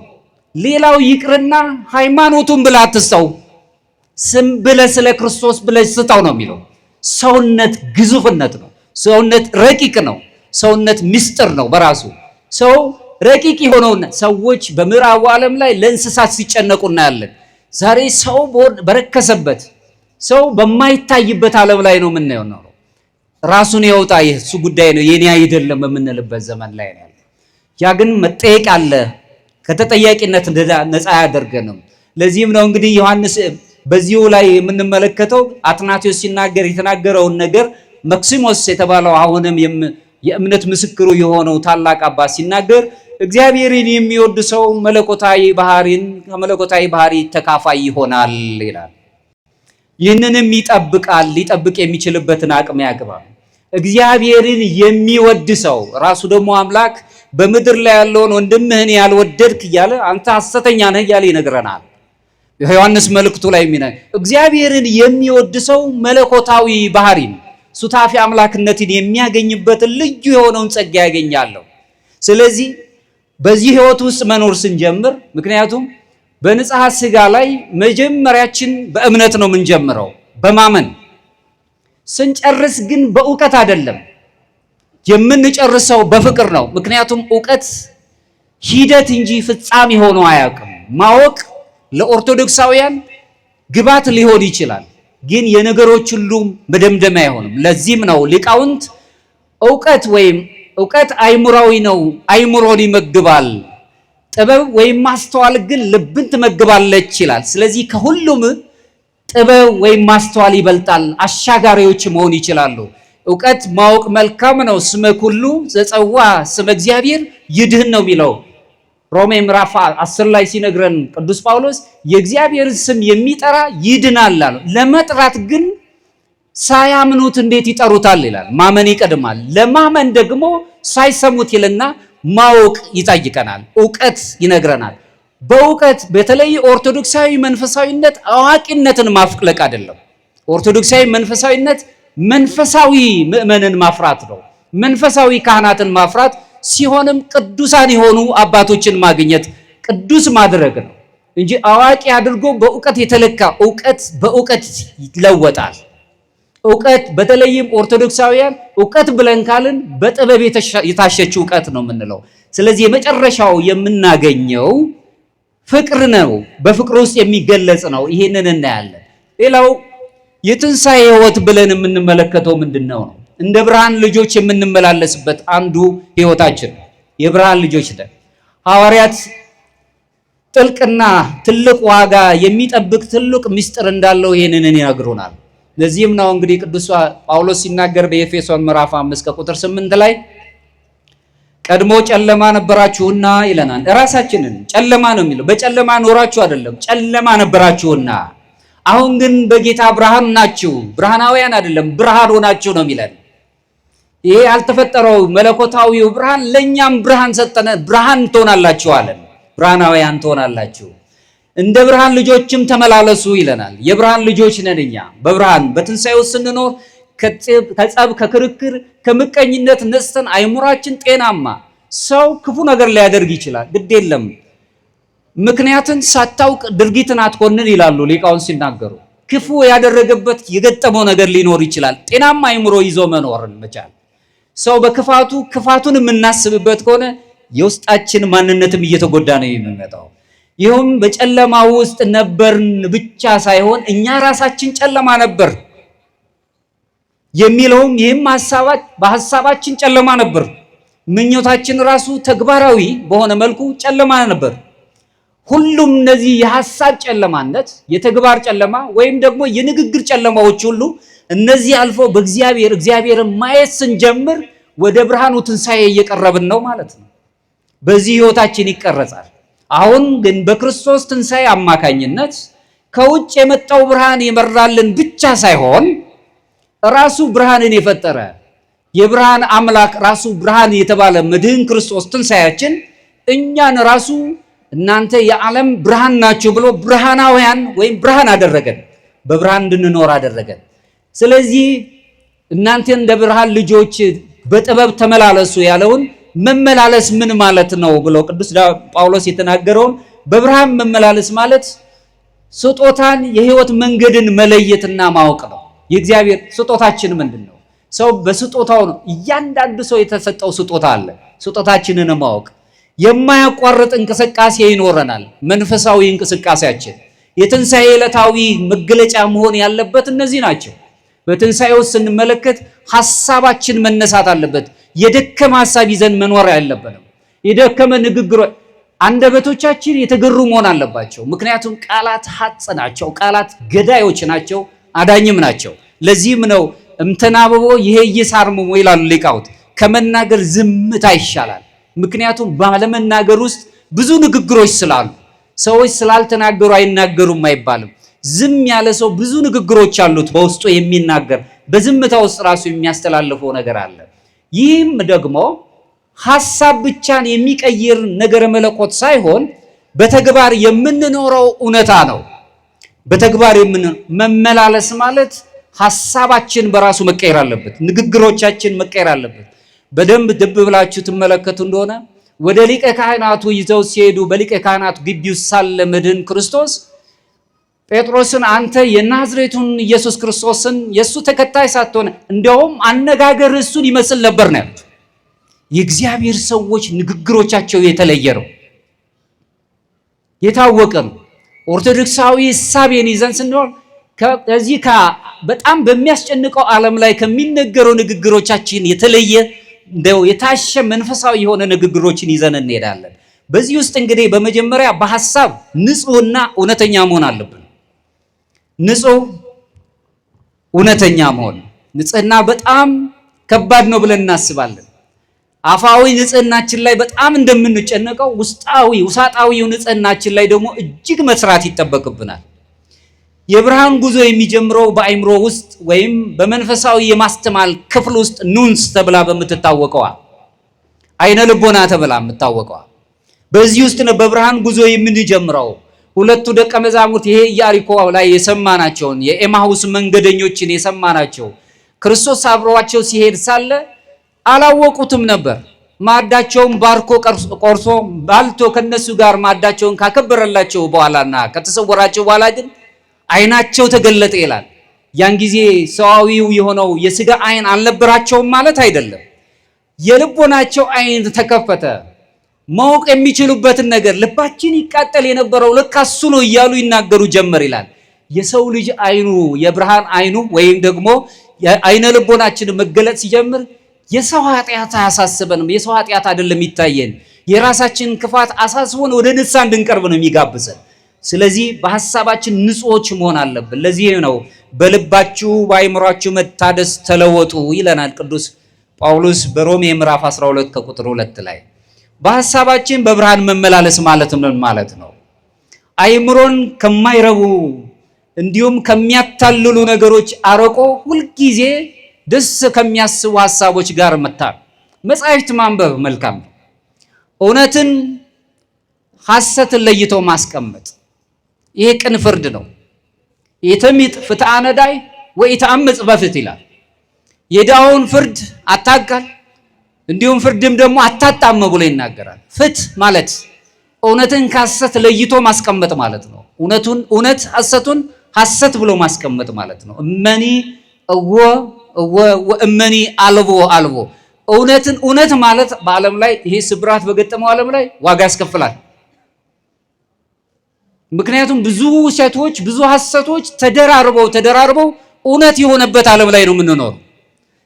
ሌላው ይቅርና ሃይማኖቱን ብላ አትስጠው፣ ስም ብለህ ስለ ክርስቶስ ብለህ ስጠው ነው የሚለው። ሰውነት ግዙፍነት ነው። ሰውነት ረቂቅ ነው። ሰውነት ምስጢር ነው በራሱ። ሰው ረቂቅ የሆነውና ሰዎች በምዕራቡ ዓለም ላይ ለእንስሳት ሲጨነቁ እናያለን። ዛሬ ሰው በረከሰበት ሰው በማይታይበት ዓለም ላይ ነው የምናየው ነው። ራሱን ያውጣ የሱ ጉዳይ ነው የኔ አይደለም የምንልበት ዘመን ላይ ነው። ያ ግን መጠየቅ አለ። ከተጠያቂነት ነፃ ያደርገንም። ለዚህም ነው እንግዲህ ዮሐንስ በዚሁ ላይ የምንመለከተው አትናቴዎስ ሲናገር የተናገረውን ነገር መክሲሞስ የተባለው አሁንም የእምነት ምስክሩ የሆነው ታላቅ አባት ሲናገር እግዚአብሔርን የሚወድ ሰው መለኮታዊ ባህሪን ከመለኮታዊ ባህሪ ተካፋይ ይሆናል ይላል። ይህንንም ይጠብቃል። ሊጠብቅ የሚችልበትን አቅም ያግባል። እግዚአብሔርን የሚወድ ሰው ራሱ ደግሞ አምላክ በምድር ላይ ያለውን ወንድምህን ያልወደድክ እያለ አንተ ሐሰተኛ ነህ እያለ ይነግረናል። ዮሐንስ መልእክቱ ላይ እግዚአብሔርን የሚወድ ሰው መለኮታዊ ባህሪን ሱታፊ አምላክነትን የሚያገኝበትን ልዩ የሆነውን ጸጋ ያገኛለሁ። ስለዚህ በዚህ ህይወት ውስጥ መኖር ስንጀምር ምክንያቱም በንጽሐ ሥጋ ላይ መጀመሪያችን በእምነት ነው የምንጀምረው፣ በማመን ስንጨርስ ግን በእውቀት አይደለም የምንጨርሰው፣ በፍቅር ነው። ምክንያቱም እውቀት ሂደት እንጂ ፍጻሜ ሆኖ አያውቅም። ማወቅ ለኦርቶዶክሳውያን ግባት ሊሆን ይችላል፣ ግን የነገሮች ሁሉ መደምደሚያ አይሆንም። ለዚህም ነው ሊቃውንት እውቀት አይምራዊ ነው፣ አይምሮን ይመግባል፣ ጥበብ ወይም ማስተዋል ግን ልብን ትመግባለች ይላል። ስለዚህ ከሁሉም ጥበብ ወይም ማስተዋል ይበልጣል፣ አሻጋሪዎች መሆን ይችላሉ። እውቀት ማወቅ መልካም ነው። ስመ ኩሉ ዘጸዋ ስመ እግዚአብሔር ይድህን ነው የሚለው ሮሜ ምዕራፍ 10 ላይ ሲነግረን ቅዱስ ጳውሎስ የእግዚአብሔር ስም የሚጠራ ይድናል አለ። ለመጥራት ግን ሳያምኑት እንዴት ይጠሩታል ይላል። ማመን ይቀድማል። ለማመን ደግሞ ሳይሰሙት ይልና ማወቅ ይጠይቀናል። እውቀት ይነግረናል። በእውቀት በተለይ ኦርቶዶክሳዊ መንፈሳዊነት አዋቂነትን ማፍለቅ አይደለም። ኦርቶዶክሳዊ መንፈሳዊነት መንፈሳዊ ምእመንን ማፍራት ነው። መንፈሳዊ ካህናትን ማፍራት ሲሆንም ቅዱሳን የሆኑ አባቶችን ማግኘት ቅዱስ ማድረግ ነው እንጂ አዋቂ አድርጎ በእውቀት የተለካ እውቀት በእውቀት ይለወጣል። እውቀት በተለይም ኦርቶዶክሳውያን እውቀት ብለን ካልን በጥበብ የታሸች እውቀት ነው የምንለው። ስለዚህ የመጨረሻው የምናገኘው ፍቅር ነው፣ በፍቅር ውስጥ የሚገለጽ ነው። ይሄንን እናያለን። ሌላው የትንሣኤ ሕይወት ብለን የምንመለከተው ምንድነው ነው? እንደ ብርሃን ልጆች የምንመላለስበት አንዱ ሕይወታችን የብርሃን ልጆች ነን። ሐዋርያት ጥልቅና ትልቅ ዋጋ የሚጠብቅ ትልቅ ምስጢር እንዳለው ይሄንን ይነግሩናል። ለዚህም ነው እንግዲህ ቅዱስ ጳውሎስ ሲናገር በኤፌሶን ምዕራፍ 5 ከቁጥር 8 ላይ ቀድሞ ጨለማ ነበራችሁና ይለናል። ራሳችንን ጨለማ ነው የሚለው። በጨለማ ኖራችሁ አይደለም፣ ጨለማ ነበራችሁና አሁን ግን በጌታ ብርሃን ናችሁ። ብርሃናውያን አይደለም፣ ብርሃን ሆናችሁ ነው የሚለን። ይሄ ያልተፈጠረው መለኮታዊው ብርሃን ለኛም ብርሃን ሰጠነ። ብርሃን ትሆናላችሁ አለን። ብርሃናውያን ትሆናላችሁ፣ እንደ ብርሃን ልጆችም ተመላለሱ ይለናል። የብርሃን ልጆች ነን እኛ። በብርሃን በትንሣኤው ስንኖር ከጸብ፣ ከክርክር፣ ከምቀኝነት ነስተን አይምሯችን ጤናማ። ሰው ክፉ ነገር ሊያደርግ ይችላል፣ ግድ የለም ምክንያትን ሳታውቅ ድርጊትን አትኮንን ይላሉ ሊቃውንት ሲናገሩ። ክፉ ያደረገበት የገጠመው ነገር ሊኖር ይችላል። ጤናማ አይምሮ ይዞ መኖርን መቻል። ሰው በክፋቱ ክፋቱን የምናስብበት ከሆነ የውስጣችን ማንነትም እየተጎዳ ነው የሚመጣው። ይህም በጨለማ ውስጥ ነበርን ብቻ ሳይሆን እኛ ራሳችን ጨለማ ነበር የሚለውም ይህም በሐሳባችን ጨለማ ነበር። ምኞታችን ራሱ ተግባራዊ በሆነ መልኩ ጨለማ ነበር። ሁሉም እነዚህ የሐሳብ ጨለማነት፣ የተግባር ጨለማ ወይም ደግሞ የንግግር ጨለማዎች ሁሉ እነዚህ አልፎ እግዚአብሔርን ማየት ስንጀምር ወደ ብርሃኑ ትንሣኤ እየቀረብን ነው ማለት ነው። በዚህ ሕይወታችን ይቀረጻል። አሁን ግን በክርስቶስ ትንሣኤ አማካኝነት ከውጭ የመጣው ብርሃን የመራልን ብቻ ሳይሆን ራሱ ብርሃንን የፈጠረ የብርሃን አምላክ ራሱ ብርሃን የተባለ መድህን ክርስቶስ ትንሣኤያችን እኛን ራሱ እናንተ የዓለም ብርሃን ናችሁ ብሎ ብርሃናውያን ወይም ብርሃን አደረገን፣ በብርሃን እንድንኖር አደረገን። ስለዚህ እናንተ እንደ ብርሃን ልጆች በጥበብ ተመላለሱ ያለውን መመላለስ ምን ማለት ነው ብሎ ቅዱስ ጳውሎስ የተናገረውን በብርሃን መመላለስ ማለት ስጦታን የህይወት መንገድን መለየትና ማወቅ ነው። የእግዚአብሔር ስጦታችን ምንድን ነው? ሰው በስጦታው ነው። እያንዳንዱ ሰው የተሰጠው ስጦታ አለ። ስጦታችንን ማወቅ የማያቋርጥ እንቅስቃሴ ይኖረናል። መንፈሳዊ እንቅስቃሴያችን የትንሣኤ ዕለታዊ መገለጫ መሆን ያለበት እነዚህ ናቸው። በትንሣኤው ስንመለከት ሐሳባችን መነሳት አለበት። የደከመ ሐሳብ ይዘን መኖር አይለብንም። የደከመ ንግግር አንደበቶቻችን የተገሩ መሆን አለባቸው። ምክንያቱም ቃላት ሐጽ ናቸው፣ ቃላት ገዳዮች ናቸው፣ አዳኝም ናቸው። ለዚህም ነው እምተናበቦ ይሄ ይሳርሙ ይላሉ ሊቃውንት፣ ከመናገር ዝምታ ይሻላል። ምክንያቱም ባለመናገር ውስጥ ብዙ ንግግሮች ስላሉ ሰዎች ስላልተናገሩ አይናገሩም አይባልም። ዝም ያለ ሰው ብዙ ንግግሮች አሉት በውስጡ የሚናገር፣ በዝምታ ውስጥ ራሱ የሚያስተላልፈው ነገር አለ። ይህም ደግሞ ሐሳብ ብቻን የሚቀይር ነገረ መለኮት ሳይሆን በተግባር የምንኖረው እውነታ ነው። በተግባር መመላለስ ማለት ሐሳባችን በራሱ መቀየር አለበት፣ ንግግሮቻችን መቀየር አለበት። በደንብ ድብ ብላችሁ ትመለከቱ እንደሆነ ወደ ሊቀ ካህናቱ ይዘው ሲሄዱ በሊቀ ካህናቱ ግቢ ውስጥ ሳለ መድህን ክርስቶስ ጴጥሮስን አንተ የናዝሬቱን ኢየሱስ ክርስቶስን የእሱ ተከታይ ሳትሆን እንዲያውም አነጋገር እሱን ይመስል ነበር ነው ያሉት። የእግዚአብሔር ሰዎች ንግግሮቻቸው የተለየ ነው፣ የታወቀ ነው። ኦርቶዶክሳዊ እሳቤን ይዘን ስንሆን ከዚህ በጣም በሚያስጨንቀው ዓለም ላይ ከሚነገሩ ንግግሮቻችን የተለየ እንደው የታሸ መንፈሳዊ የሆነ ንግግሮችን ይዘን እንሄዳለን። በዚህ ውስጥ እንግዲህ በመጀመሪያ በሐሳብ ንጹህና እውነተኛ መሆን አለብን። ንጹህ እውነተኛ መሆን፣ ንጽህና በጣም ከባድ ነው ብለን እናስባለን። አፋዊ ንጽህናችን ላይ በጣም እንደምንጨነቀው ውሳጣዊው ንጽህናችን ላይ ደግሞ እጅግ መስራት ይጠበቅብናል። የብርሃን ጉዞ የሚጀምረው በአይምሮ ውስጥ ወይም በመንፈሳዊ የማስተማል ክፍል ውስጥ ኑንስ ተብላ በምትታወቀዋ አይነ ልቦና ተብላ የምትታወቀዋ በዚህ ውስጥ ነው በብርሃን ጉዞ የምንጀምረው። ሁለቱ ደቀ መዛሙርት ይሄ ኢያሪኮ ላይ የሰማናቸውን የኤማሁስ መንገደኞችን የሰማናቸው ክርስቶስ አብሯቸው ሲሄድ ሳለ አላወቁትም ነበር። ማዕዳቸውን ባርኮ ቆርሶ ባልቶ ከነሱ ጋር ማዕዳቸውን ካከበረላቸው በኋላና ከተሰወራቸው በኋላ ግን አይናቸው ተገለጠ ይላል። ያን ጊዜ ሰዋዊው የሆነው የሥጋ አይን አልነበራቸውም ማለት አይደለም። የልቦናቸው አይን ተከፈተ። ማወቅ የሚችሉበትን ነገር ልባችን ይቃጠል የነበረው ለካ እሱ ነው እያሉ ይናገሩ ጀመር ይላል። የሰው ልጅ አይኑ የብርሃን አይኑ ወይም ደግሞ አይነ ልቦናችን መገለጥ ሲጀምር የሰው ኃጢአት አያሳስበንም። የሰው ኃጢአት አይደለም ይታየን፣ የራሳችን ክፋት አሳስቦን ወደ ንስሐ እንድንቀርብ ነው የሚጋብዘን። ስለዚህ በሐሳባችን ንጹዎች መሆን አለብን። ለዚህ ነው በልባችሁ በአእምሯችሁ መታደስ ተለወጡ ይለናል ቅዱስ ጳውሎስ በሮሜ ምዕራፍ 12 ከቁጥር 2 ላይ። በሐሳባችን በብርሃን መመላለስ ማለት ምን ማለት ነው? አእምሮን ከማይረቡ እንዲሁም ከሚያታልሉ ነገሮች አርቆ ሁልጊዜ ደስ ከሚያስቡ ሐሳቦች ጋር መጻሕፍት ማንበብ መልካም ነው። እውነትን ሐሰትን ለይቶ ማስቀመጥ ይሄ ቅን ፍርድ ነው። የተሚጥ ፍትሐ ነዳይ ወኢተአምጽ በፍትሕ ይላል። የዳውን ፍርድ አታጋል እንዲሁም ፍርድም ደግሞ አታጣም ብሎ ይናገራል። ፍትሕ ማለት እውነትን ከሐሰት ለይቶ ማስቀመጥ ማለት ነው። እውነት ሐሰቱን ሐሰት ብሎ ማስቀመጥ ማለት ነው። እመኒ እወ ወእመኒ አልቦ አልቦ። እውነትን እውነት ማለት በዓለም ላይ ይሄ ስብራት በገጠመው ዓለም ላይ ዋጋ ያስከፍላል። ምክንያቱም ብዙ ውሸቶች ብዙ ሐሰቶች ተደራርበው እውነት የሆነበት ዓለም ላይ ነው የምንኖረው።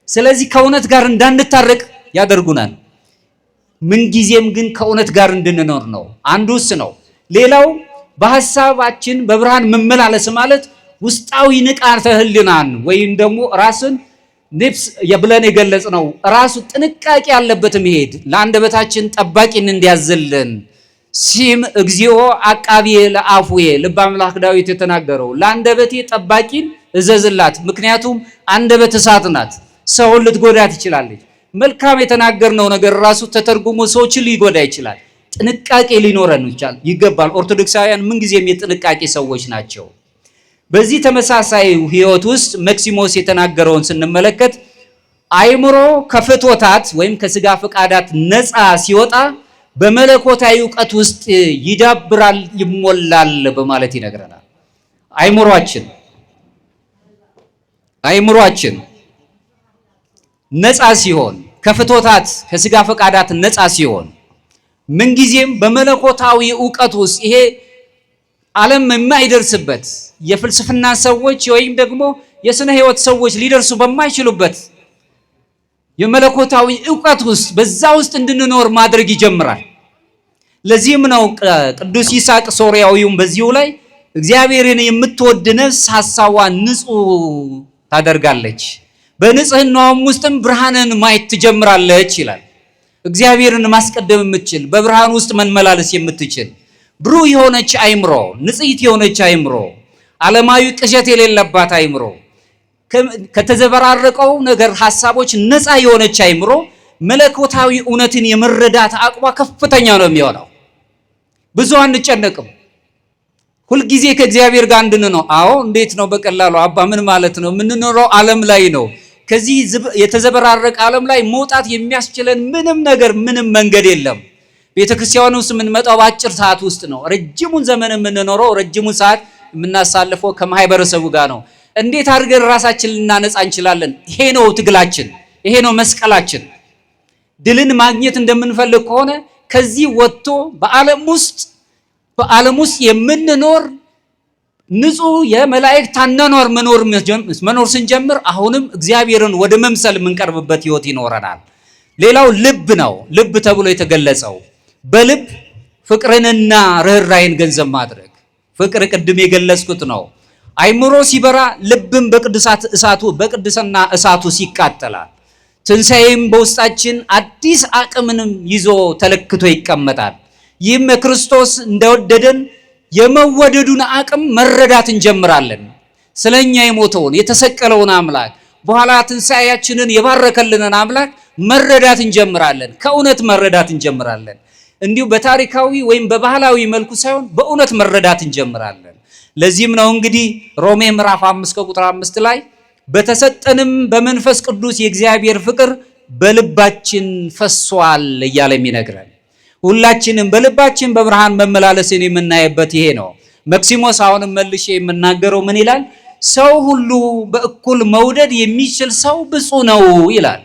ስለዚህ ከእውነት ጋር እንዳንታረቅ ያደርጉናል። ምንጊዜም ግን ከእውነት ጋር እንድንኖር ነው አንዱስ ነው። ሌላው በሐሳባችን በብርሃን መመላለስ ማለት ውስጣዊ ንቃተ ህሊናን ወይም ደግሞ ራስን ነፍስ የብለን የገለጽ ነው። ራሱ ጥንቃቄ ያለበት መሄድ ለአንደበታችን ጠባቂን እንዲያዘልን ሲም እግዚኦ አቃቤ ለአፉዬ ልበ አምላክ ዳዊት የተናገረው ለአንደበቴ ጠባቂን እዘዝላት። ምክንያቱም አንደበት እሳት ናት፣ ሰውን ልትጎዳ ትችላለች። መልካም የተናገርነው ነገር ራሱ ተተርጉሞ ሰዎችን ሊጎዳ ይችላል። ጥንቃቄ ሊኖረን ይገባል። ኦርቶዶክሳውያን ምንጊዜም የጥንቃቄ ሰዎች ናቸው። በዚህ ተመሳሳይ ህይወት ውስጥ መክሲሞስ የተናገረውን ስንመለከት አእምሮ ከፍትወታት ወይም ከስጋ ፈቃዳት ነፃ ሲወጣ በመለኮታዊ ዕውቀት ውስጥ ይዳብራል፣ ይሞላል በማለት ይነግረናል። አእምሮአችን ነፃ ሲሆን ከፍትወታት ከስጋ ፈቃዳት ነፃ ሲሆን ምንጊዜም በመለኮታዊ ዕውቀት ውስጥ ይሄ ዓለም የማይደርስበት የፍልስፍና ሰዎች ወይም ደግሞ የስነ ህይወት ሰዎች ሊደርሱ በማይችሉበት የመለኮታዊ ዕውቀት ውስጥ በዛ ውስጥ እንድንኖር ማድረግ ይጀምራል። ለዚህም ነው ቅዱስ ይስሐቅ ሶርያዊውም በዚሁ ላይ እግዚአብሔርን የምትወድ ነፍስ ሐሳቧን ንጹህ ታደርጋለች፣ በንጽህናውም ውስጥም ብርሃንን ማየት ትጀምራለች ይላል። እግዚአብሔርን ማስቀደም የምትችል በብርሃን ውስጥ መመላለስ የምትችል ብሩህ የሆነች አእምሮ፣ ንጽሕት የሆነች አእምሮ፣ ዓለማዊ ቅዠት የሌለባት አእምሮ፣ ከተዘበራረቀው ነገር ሐሳቦች ነፃ የሆነች አእምሮ መለኮታዊ እውነትን የመረዳት አቅሟ ከፍተኛ ነው የሚሆነው። ብዙ አንጨነቅም። ሁልጊዜ ከእግዚአብሔር ጋር እንድንኖር። አዎ እንዴት ነው በቀላሉ አባ ምን ማለት ነው? የምንኖረው ዓለም ላይ ነው። ከዚህ የተዘበራረቀ ዓለም ላይ መውጣት የሚያስችለን ምንም መንገድ የለም። ቤተክርስቲያን ውስጥ የምንመጣው በአጭር ሰዓት ውስጥ ነው። ረጅሙን ዘመን የምንኖረው ረጅሙን ሰዓት የምናሳልፈው ከማህበረሰቡ ጋር ነው። እንዴት አድርገን ራሳችንን ልናነጻ እንችላለን? ይሄ ነው ትግላችን፣ ይሄ ነው መስቀላችን። ድልን ማግኘት እንደምንፈልግ ከሆነ ከዚህ ወጥቶ በዓለም ውስጥ የምንኖር ንጹህ የመላእክት አኗኗር መኖር ስንጀምር አሁንም እግዚአብሔርን ወደ መምሰል የምንቀርብበት ህይወት ይኖረናል። ሌላው ልብ ነው። ልብ ተብሎ የተገለጸው በልብ ፍቅርንና ርኅራኄን ገንዘብ ማድረግ። ፍቅር ቅድም የገለጽኩት ነው። አእምሮ ሲበራ ልብም በቅድስና እሳቱ ሲቃጠላል። ትንሣኤም በውስጣችን አዲስ አቅምንም ይዞ ተለክቶ ይቀመጣል። ይህም ክርስቶስ እንደወደደን የመወደዱን አቅም መረዳት እንጀምራለን። ስለኛ የሞተውን የተሰቀለውን አምላክ በኋላ ትንሣኤያችንን የባረከልንን አምላክ መረዳት እንጀምራለን። ከእውነት መረዳት እንጀምራለን። እንዲሁ በታሪካዊ ወይም በባህላዊ መልኩ ሳይሆን በእውነት መረዳት እንጀምራለን። ለዚህም ነው እንግዲህ ሮሜ ምዕራፍ 5 ቁጥር 5 ላይ በተሰጠንም በመንፈስ ቅዱስ የእግዚአብሔር ፍቅር በልባችን ፈሷል እያለ የሚነግረን። ሁላችንም በልባችን በብርሃን መመላለስን የምናይበት ይሄ ነው። መክሲሞስ አሁንም መልሼ የምናገረው ምን ይላል? ሰው ሁሉ በእኩል መውደድ የሚችል ሰው ብፁዕ ነው ይላል።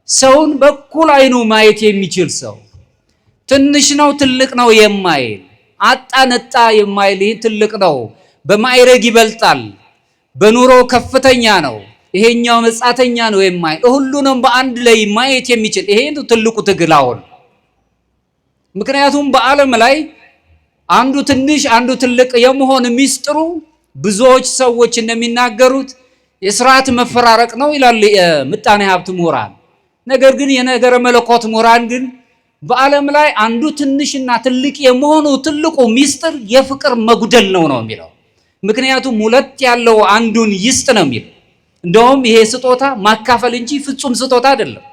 ሰውን በእኩል አይኑ ማየት የሚችል ሰው ትንሽ ነው ትልቅ ነው የማይል አጣ ነጣ የማይል ይህ ትልቅ ነው፣ በማዕረግ ይበልጣል፣ በኑሮ ከፍተኛ ነው፣ ይሄኛው መጻተኛ ነው የማይል ሁሉንም በአንድ ላይ ማየት የሚችል ይሄ ትልቁ ትግል አሁን። ምክንያቱም በዓለም ላይ አንዱ ትንሽ አንዱ ትልቅ የመሆን ሚስጥሩ ብዙዎች ሰዎች እንደሚናገሩት የስርዓት መፈራረቅ ነው ይላል የምጣኔ ሀብት ምሁራን። ነገር ግን የነገረ መለኮት ምሁራን ግን በዓለም ላይ አንዱ ትንሽና ትልቅ የመሆኑ ትልቁ ሚስጥር የፍቅር መጉደል ነው የሚለው። ምክንያቱም ሁለት ያለው አንዱን ይስጥ ነው የሚለው። እንደውም ይሄ ስጦታ ማካፈል እንጂ ፍጹም ስጦታ አይደለም።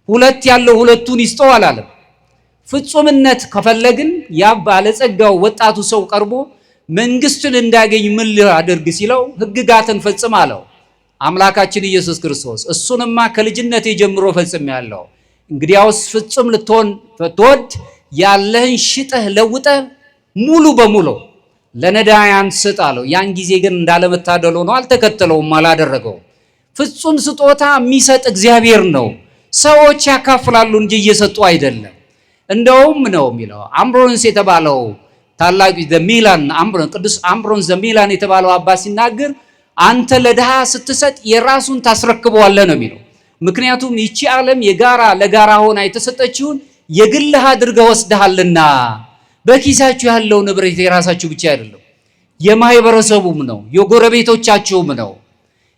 ሁለት ያለው ሁለቱን ይስጠው አላለም። ፍጹምነት ከፈለግን ያ ባለጸጋው ወጣቱ ሰው ቀርቦ መንግስትን እንዳገኝ ምን ላድርግ ሲለው ሕግጋትን ፈጽም አለው አምላካችን ኢየሱስ ክርስቶስ። እሱንማ ከልጅነቴ ጀምሮ ፈጽሜያለሁ። እንግዲያውስ ፍጹም ልትሆን ትወድ ያለህን ሽጠህ ለውጠህ ሙሉ በሙሉ ለነዳያን ስጥ አለው። ያን ጊዜ ግን እንዳለመታደል ሆኖ አልተከተለውም፣ አላደረገውም። ፍጹም ስጦታ የሚሰጥ እግዚአብሔር ነው። ሰዎች ያካፍላሉ እንጂ እየሰጡ አይደለም። እንደውም ነው የሚለው አምብሮንስ የተባለው ታላቁ ዘሚላን ቅዱስ አምብሮንስ ዘሚላን የተባለው አባት ሲናገር አንተ ለድሃ ስትሰጥ የራሱን ታስረክበዋለህ ነው የሚለው። ምክንያቱም ይቺ ዓለም የጋራ ለጋራ ሆና የተሰጠችውን የግልህ አድርገህ ወስደሃልና። በኪሳችሁ ያለው ንብረት የራሳችሁ ብቻ አይደለም፣ የማህበረሰቡም ነው፣ የጎረቤቶቻችሁም ነው፣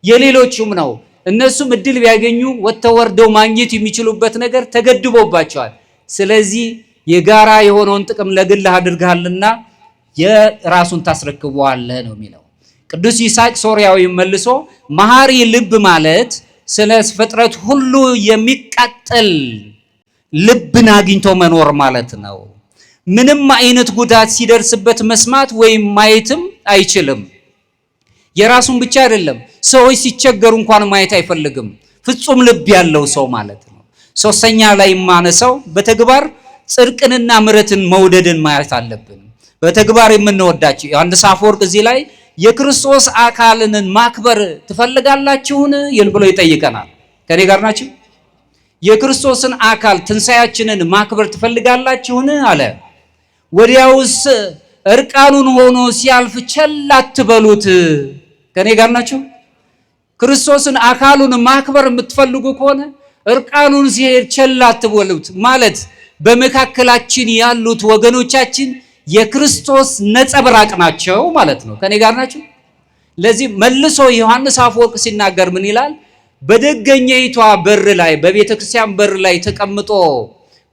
የሌሎቹም ነው። እነሱም እድል ቢያገኙ ወጥተው ወርደው ማግኘት የሚችሉበት ነገር ተገድቦባቸዋል። ስለዚህ የጋራ የሆነውን ጥቅም ለግልህ አድርገሃልና የራሱን ታስረክበዋለህ ነው የሚለው። ቅዱስ ይስሐቅ ሶርያዊ መልሶ መሐሪ ልብ ማለት ስለ ፍጥረት ሁሉ የሚቃጠል ልብን አግኝቶ መኖር ማለት ነው። ምንም አይነት ጉዳት ሲደርስበት መስማት ወይም ማየትም አይችልም። የራሱን ብቻ አይደለም፣ ሰዎች ሲቸገሩ እንኳን ማየት አይፈልግም። ፍጹም ልብ ያለው ሰው ማለት ነው። ሶስተኛ ላይ ማነሳው በተግባር ጽድቅንና ምሕረትን መውደድን ማየት አለብን። በተግባር የምንወዳቸው ዮሐንስ አፈወርቅ እዚህ ላይ የክርስቶስ አካልን ማክበር ትፈልጋላችሁን ብሎ ይጠይቀናል። ከኔ ጋር ናችሁ? የክርስቶስን አካል ትንሣኤያችንን ማክበር ትፈልጋላችሁን አለ። ወዲያውስ እርቃኑን ሆኖ ሲያልፍ ቸል አትበሉት። ከኔ ጋር ናችሁ? ክርስቶስን አካሉን ማክበር የምትፈልጉ ከሆነ እርቃኑን ሲሄድ ቸል አትበሉት ማለት በመካከላችን ያሉት ወገኖቻችን የክርስቶስ ነጸብራቅ ናቸው ማለት ነው። ከኔ ጋር ናችሁ? ለዚህ መልሶ ዮሐንስ አፈወርቅ ሲናገር ምን ይላል? በደገኛይቷ በር ላይ በቤተ ክርስቲያን በር ላይ ተቀምጦ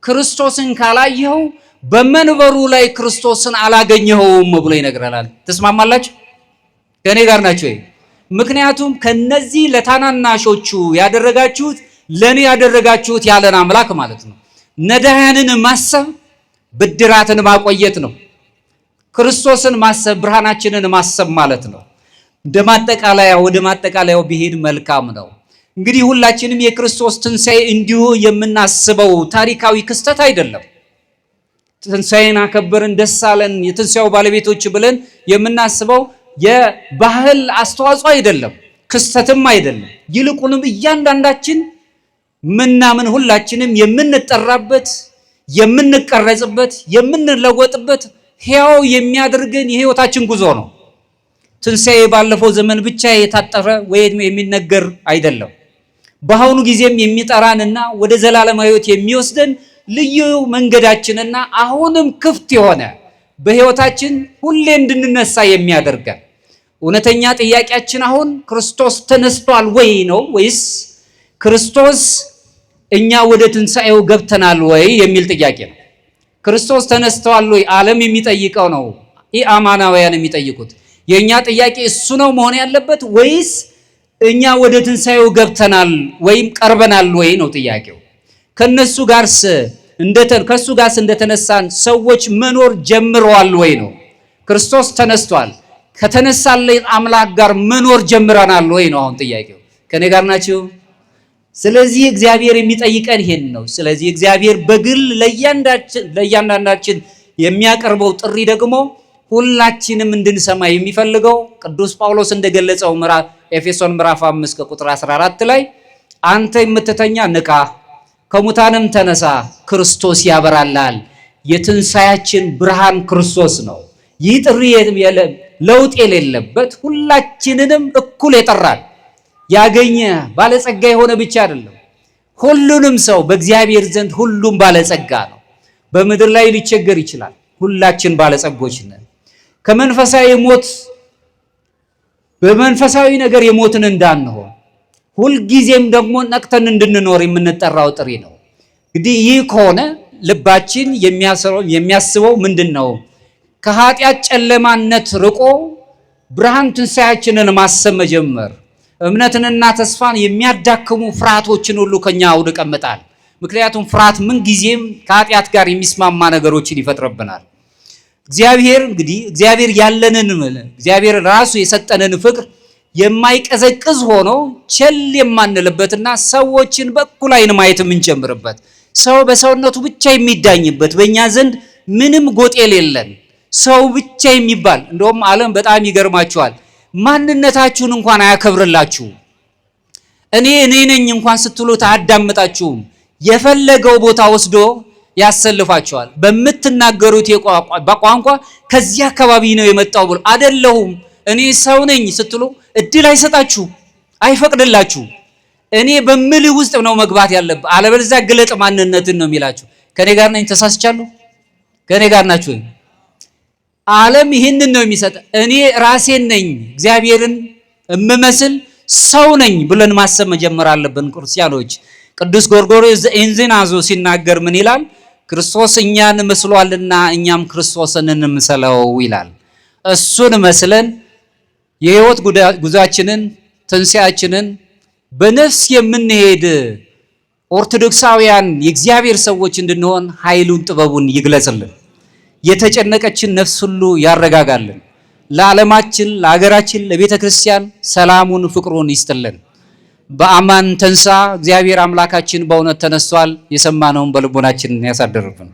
ክርስቶስን ካላየኸው በመንበሩ ላይ ክርስቶስን አላገኘኸውም ብሎ ይነግረናል። ተስማማላችሁ? ከኔ ጋር ናችሁ? ምክንያቱም ከነዚህ ለታናናሾቹ ያደረጋችሁት ለኔ ያደረጋችሁት ያለን አምላክ ማለት ነው። ነዳያንን ማሰብ ብድራትን ማቆየት ነው። ክርስቶስን ማሰብ ብርሃናችንን ማሰብ ማለት ነው። ወደ ማጠቃለያው ቢሄድ መልካም ነው። እንግዲህ ሁላችንም የክርስቶስ ትንሣኤ እንዲሁ የምናስበው ታሪካዊ ክስተት አይደለም። ትንሣኤን አከበርን ደስ አለን የትንሣኤው ባለቤቶች ብለን የምናስበው የባህል አስተዋጽኦ አይደለም፣ ክስተትም አይደለም። ይልቁንም እያንዳንዳችን ምናምን ሁላችንም የምንጠራበት የምንቀረጽበት የምንለወጥበት ሕያው የሚያደርገን የህይወታችን ጉዞ ነው። ትንሣኤ ባለፈው ዘመን ብቻ የታጠረ ወይም የሚነገር አይደለም። በአሁኑ ጊዜም የሚጠራንና ወደ ዘላለማዊ ሕይወት የሚወስደን ልዩ መንገዳችንና አሁንም ክፍት የሆነ በህይወታችን ሁሌ እንድንነሳ የሚያደርገን እውነተኛ ጥያቄያችን አሁን ክርስቶስ ተነስቷል ወይ ነው ወይስ ክርስቶስ እኛ ወደ ትንሣኤው ገብተናል ወይ የሚል ጥያቄ ነው። ክርስቶስ ተነስቷል ወይ ዓለም የሚጠይቀው ነው፣ ኢአማናውያን የሚጠይቁት። የኛ ጥያቄ እሱ ነው መሆን ያለበት ወይስ እኛ ወደ ትንሣኤው ገብተናል ወይም ቀርበናል ወይ ነው ጥያቄው። ከሱ ጋርስ እንደተነሳን ሰዎች መኖር ጀምረዋል ወይ ነው። ክርስቶስ ተነስቷል፣ ከተነሳልን አምላክ ጋር መኖር ጀምረናል ወይ ነው አሁን ጥያቄው። ከኔ ጋር ናችሁ? ስለዚህ እግዚአብሔር የሚጠይቀን ይሄን ነው። ስለዚህ እግዚአብሔር በግል ለእያንዳንዳችን የሚያቀርበው ጥሪ ደግሞ ሁላችንም እንድንሰማ የሚፈልገው ቅዱስ ጳውሎስ እንደገለጸው ኤፌሶን ምዕራፍ 5 ከቁጥር 14 ላይ አንተ የምትተኛ ንቃ፣ ከሙታንም ተነሳ፣ ክርስቶስ ያበራልሃል፣ የትንሣኤያችን ብርሃን ክርስቶስ ነው። ይህ ጥሪ ለውጥ የሌለበት ሁላችንንም እኩል የጠራን ያገኘ ባለጸጋ የሆነ ብቻ አይደለም። ሁሉንም ሰው በእግዚአብሔር ዘንድ ሁሉም ባለጸጋ ነው። በምድር ላይ ሊቸገር ይችላል። ሁላችን ባለጸጎች ነን። ከመንፈሳዊ ሞት በመንፈሳዊ ነገር የሞትን እንዳንሆን ሁልጊዜም ደግሞ ነቅተን እንድንኖር የምንጠራው ጥሪ ነው። እንግዲህ ይህ ከሆነ ልባችን የሚያስበው ምንድን ነው? ከኃጢአት ጨለማነት ርቆ ብርሃን ትንሣኤያችንን ማሰብ መጀመር። እምነትንና ተስፋን የሚያዳክሙ ፍርሃቶችን ሁሉ ከኛ አውድቀምጣል። ምክንያቱም ፍርሃት ምን ጊዜም ከኃጢአት ጋር የሚስማማ ነገሮችን ይፈጥርብናል። እግዚአብሔር ያለንን እግዚአብሔር ራሱ የሰጠንን ፍቅር የማይቀዘቅዝ ሆኖ ቸል የማንልበትና ሰዎችን በእኩል ዓይን ማየት የምንጀምርበት፣ ሰው በሰውነቱ ብቻ የሚዳኝበት፣ በእኛ ዘንድ ምንም ጎጥ የሌለን ሰው ብቻ የሚባል እንደውም ዓለም በጣም ይገርማቸዋል። ማንነታችሁን እንኳን አያከብርላችሁም። እኔ ነኝ እንኳን ስትሉት አያዳምጣችሁም። የፈለገው ቦታ ወስዶ ያሰልፋቸዋል። በምትናገሩት ቋንቋ ከዚህ አካባቢ ነው የመጣው ብሎ አይደለሁም እኔ ሰው ነኝ ስትሉ እድል አይሰጣችሁ፣ አይፈቅድላችሁ። እኔ በምልህ ውስጥ ነው መግባት ያለብህ፣ አለበለዚያ ግለጥ ማንነትን ነው የሚላችሁ። ከኔ ጋር ነኝ? ተሳስቻለሁ? ከኔ ጋር ናችሁ? ዓለም ይህንን ነው የሚሰጥ። እኔ ራሴን ነኝ እግዚአብሔርን እምመስል ሰው ነኝ ብለን ማሰብ መጀመር አለብን ክርስቲያኖች። ቅዱስ ጎርጎርዮስ ዘእንዝናዞ ሲናገር ምን ይላል? ክርስቶስ እኛን መስሏልና እኛም ክርስቶስን እንምሰለው ይላል። እሱን መስለን የህይወት ጉዟችንን ትንሣኤያችንን በነፍስ የምንሄድ ኦርቶዶክሳውያን የእግዚአብሔር ሰዎች እንድንሆን ኃይሉን ጥበቡን ይግለጽልን። የተጨነቀችን ነፍስ ሁሉ ያረጋጋልን። ለዓለማችን፣ ለሀገራችን፣ ለቤተ ክርስቲያን ሰላሙን ፍቅሩን ይስጥልን። በአማን ተንሳ እግዚአብሔር አምላካችን በእውነት ተነስቷል። የሰማነውን በልቦናችን ያሳድርብን።